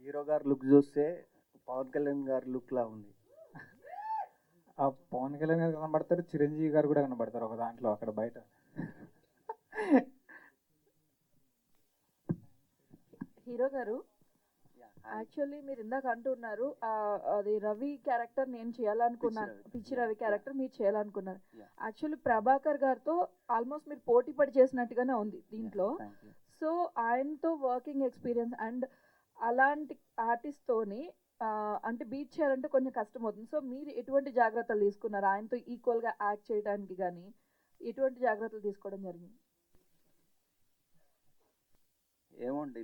హీరో గారు లుక్ చూస్తే పవన్ కళ్యాణ్ గారు లుక్ లా ఉంది. ఆ పవన్ కళ్యాణ్ గారు కనబడతారు, చిరంజీవి గారు కూడా కనబడతారు ఒక దాంట్లో అక్కడ బయట. హీరో గారు యాక్చువల్లీ మీరు ఇందాక అంటున్నారు అది రవి క్యారెక్టర్ నేను చేయాలనుకున్నాను, పిచ్చి రవి క్యారెక్టర్ మీరు చేయాలనుకున్నారు. యాక్చువల్లీ ప్రభాకర్ గారితో ఆల్మోస్ట్ మీరు పోటీ పడి చేసినట్టుగానే ఉంది దీంట్లో. సో ఆయనతో వర్కింగ్ ఎక్స్పీరియన్స్ అండ్ అలాంటి ఆర్టిస్ట్తోని అంటే బీట్ చేయాలంటే కొంచెం కష్టం అవుతుంది. సో మీరు ఎటువంటి జాగ్రత్తలు తీసుకున్నారు ఆయనతో ఈక్వల్గా యాక్ట్ చేయడానికి? కానీ ఎటువంటి జాగ్రత్తలు తీసుకోవడం జరిగింది? ఏమోండి,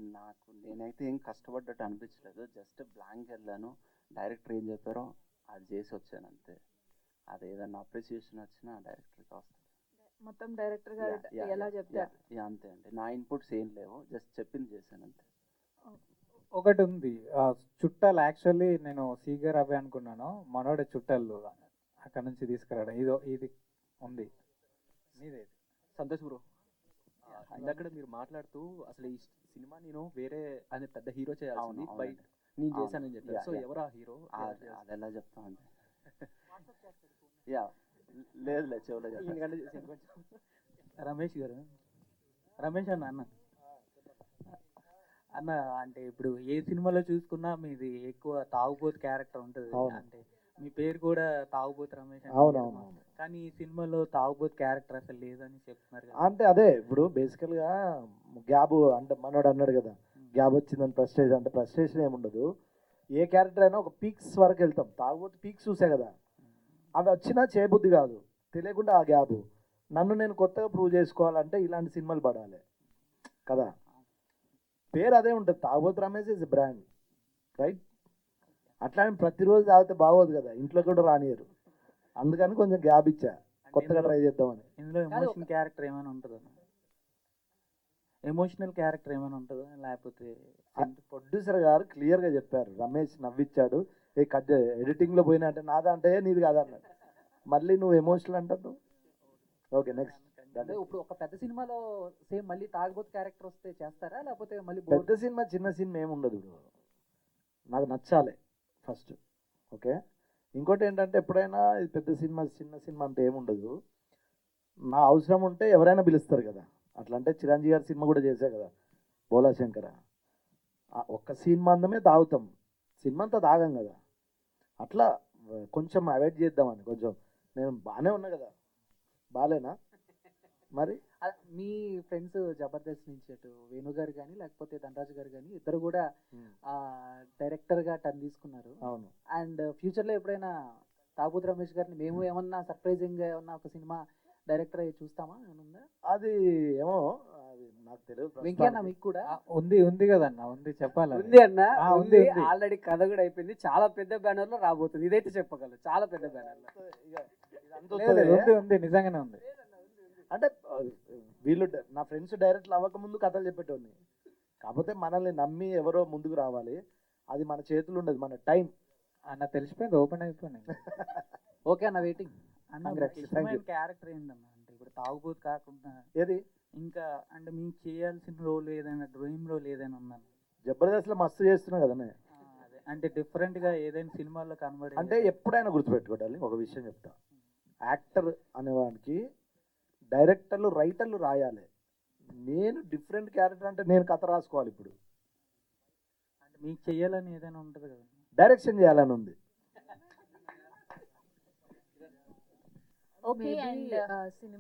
నేనైతే ఏం కష్టపడ్డట్టు అనిపించలేదు. జస్ట్ బ్లాంక్ వెళ్ళాను, డైరెక్టర్ ఏం చెప్పారో అది చేసి వచ్చాను అంతే. అది ఏదన్నా అప్రిసియేషన్ వచ్చినా డైరెక్టర్కి వస్తుంది. మొత్తం డైరెక్టర్ గారు ఎలా చెప్తారు అంతే అండి. నా ఇన్పుట్స్ ఏం లేవు, జస్ట్ చెప్పింది చేశాను అంతే. ఒకటి ఉంది చుట్టాలు. యాక్చువల్లీ నేను సీగర్ అవే అనుకున్నాను, మనోడే చుట్టాలు అక్కడ నుంచి తీసుకురావడం. ఇది ఉంది మీదే. సంతోష్ బ్రో, ఇందాక మీరు మాట్లాడుతూ అసలు ఈ సినిమా నేను వేరే అనే పెద్ద హీరో చేయాల్సింది బై నేను చేశానని చెప్పారు. సో ఎవరా హీరో? అది ఎలా చెప్తాం అంటే యా లేదు లేదు చెవులో చెప్తాను. రమేష్ గారు, రమేష్ అన్న అన్న అంటే ఇప్పుడు ఏ సినిమాలో చూసుకున్నా మీది ఎక్కువ తాగుబోతు క్యారెక్టర్ ఉంటుంది. అంటే మీ పేరు కూడా తాగుబోతు రమేష్ అని. అవునవును. కానీ ఈ సినిమాలో తాగుబోతు క్యారెక్టర్ అసలు లేదని చెప్తున్నారు కదా. అంటే అదే ఇప్పుడు బేసికల్గా గ్యాబ్ అంటే మనోడు అన్నాడు కదా, గ్యాబ్ వచ్చిందని ఫ్రస్ట్రేషన్. అంటే ఫ్రస్ట్రేషన్ ఏముండదు, ఏ క్యారెక్టర్ అయినా ఒక పీక్స్ వరకు వెళ్తాం. తాగుబోతు పీక్స్ చూసే కదా, అవి వచ్చినా చేయబుద్ధి కాదు, తెలియకుండా ఆ గ్యాబ్. నన్ను నేను కొత్తగా ప్రూవ్ చేసుకోవాలంటే ఇలాంటి సినిమాలు పడాలి కదా. పేరు అదే ఉంటుంది, తాగుబోతు రమేష్ ఇస్ బ్రాండ్, రైట్? అట్లా అని ప్రతిరోజు తాగితే బాగోదు కదా, ఇంట్లో కూడా రానియరు. అందుకని కొంచెం గ్యాప్ ఇచ్చా, కొత్తగా ట్రై చేద్దామని. ఇందులో ఎమోషన్ క్యారెక్టర్ ఏమైనా ఉంటుందా? ఎమోషనల్ క్యారెక్టర్ ఏమైనా ఉంటుందా లేకపోతే? ప్రొడ్యూసర్ గారు క్లియర్గా చెప్పారు, రమేష్ నవ్విచ్చాడు, ఏ కట్ ఎడిటింగ్లో పోయినా అంటే నాదా అంటే నీది కాదా అన్నాడు. మళ్ళీ నువ్వు ఎమోషనల్ అంటావు. Okay next. అంటే ఇప్పుడు ఒక పెద్ద సినిమాలో సేమ్ మళ్ళీ తాగుబోతు క్యారెక్టర్ వస్తే చేస్తారా లేకపోతే మళ్ళీ పెద్ద సినిమా చిన్న సినిమా ఏముండదు బ్రో, నాకు నచ్చాలి ఫస్ట్. ఓకే, ఇంకోటి ఏంటంటే ఎప్పుడైనా ఇది పెద్ద సినిమా చిన్న సినిమా అంటే ఏముండదు, నా అవసరం ఉంటే ఎవరైనా పిలుస్తారు కదా. అట్లా అంటే చిరంజీవి గారి సినిమా కూడా చేశా కదా, బోలా శంకర. ఒక్క సీన్ మందమే తాగుతాం, సినిమా అంతా తాగం కదా. అట్లా కొంచెం అవాయిడ్ చేద్దామని. కొంచెం నేను బాగానే ఉన్నా కదా, బాగాలేనా మరి? మీ ఫ్రెండ్స్ జబర్దస్త్ నుంచి అటు వేణు గారు కానీ లేకపోతే ధనరాజు గారు కానీ ఇద్దరు కూడా డైరెక్టర్గా టర్న్ తీసుకున్నారు. అవును. అండ్ ఫ్యూచర్లో ఎప్పుడైనా తాగుబోతు రమేష్ గారిని మేము ఏమన్నా సర్ప్రైజింగ్గా ఏమన్నా ఒక సినిమా డైరెక్టర్ అయ్యి చూస్తామా ఏమన్నా? అది ఏమో అది నాకు తెలియదు. వెంకయ్య మీకు కూడా ఉంది కదన్న, ఉంది చెప్పాలి. ఉంది అన్న, ఉంది. ఆల్రెడీ కథ కూడా అయిపోయింది. చాలా పెద్ద బ్యానర్ లో రాబోతుంది, ఇదైతే చెప్పగలను. చాలా పెద్ద బ్యానర్ లో ఉంది, నిజంగానే ఉంది. అంటే వీళ్ళు నా ఫ్రెండ్స్ డైరెక్ట్లు అవ్వకముందు కథలు చెప్పేటోని, కాకపోతే మనల్ని నమ్మి ఎవరో ముందుకు రావాలి. అది మన చేతులు ఉండదు, మన టైం అన్న. తెలిసిపోయింది, ఓపెన్ అయిపోయినాయి. ఓకే అన్న, వెయిటింగ్ అన్న. క్యారెక్టర్ ఏంటన్నా అంటే ఇప్పుడు తాగుబోతు కాకుండా ఏది ఇంకా అంటే మీకు చేయాల్సిన రోల్ ఏదైనా, డ్రీమ్ రోల్ ఏదైనా ఉందన్న? జబర్దస్త్లో మస్తు చేస్తున్నా కదనే. అదే అంటే డిఫరెంట్గా ఏదైనా సినిమాల్లో కనబడి అంటే ఎప్పుడైనా గుర్తుపెట్టుకోవాలి ఒక విషయం చెప్తా, యాక్టర్ అనేవాడికి డైరెక్టర్లు రైటర్లు రాయాలి. నేను డిఫరెంట్ క్యారెక్టర్ అంటే నేను కథ రాసుకోవాలి. ఇప్పుడు అంటే మీకు చేయాలని ఏదైనా ఉంటుంది కదా, డైరెక్షన్ చేయాలని ఉంది.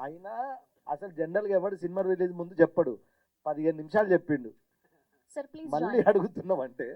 అయినా అసలు జనరల్గా ఎవడు సినిమా రిలీజ్ ముందు చెప్పడు, 15 నిమిషాలు చెప్పిండు. మళ్ళీ అడుగుతున్నాం అంటే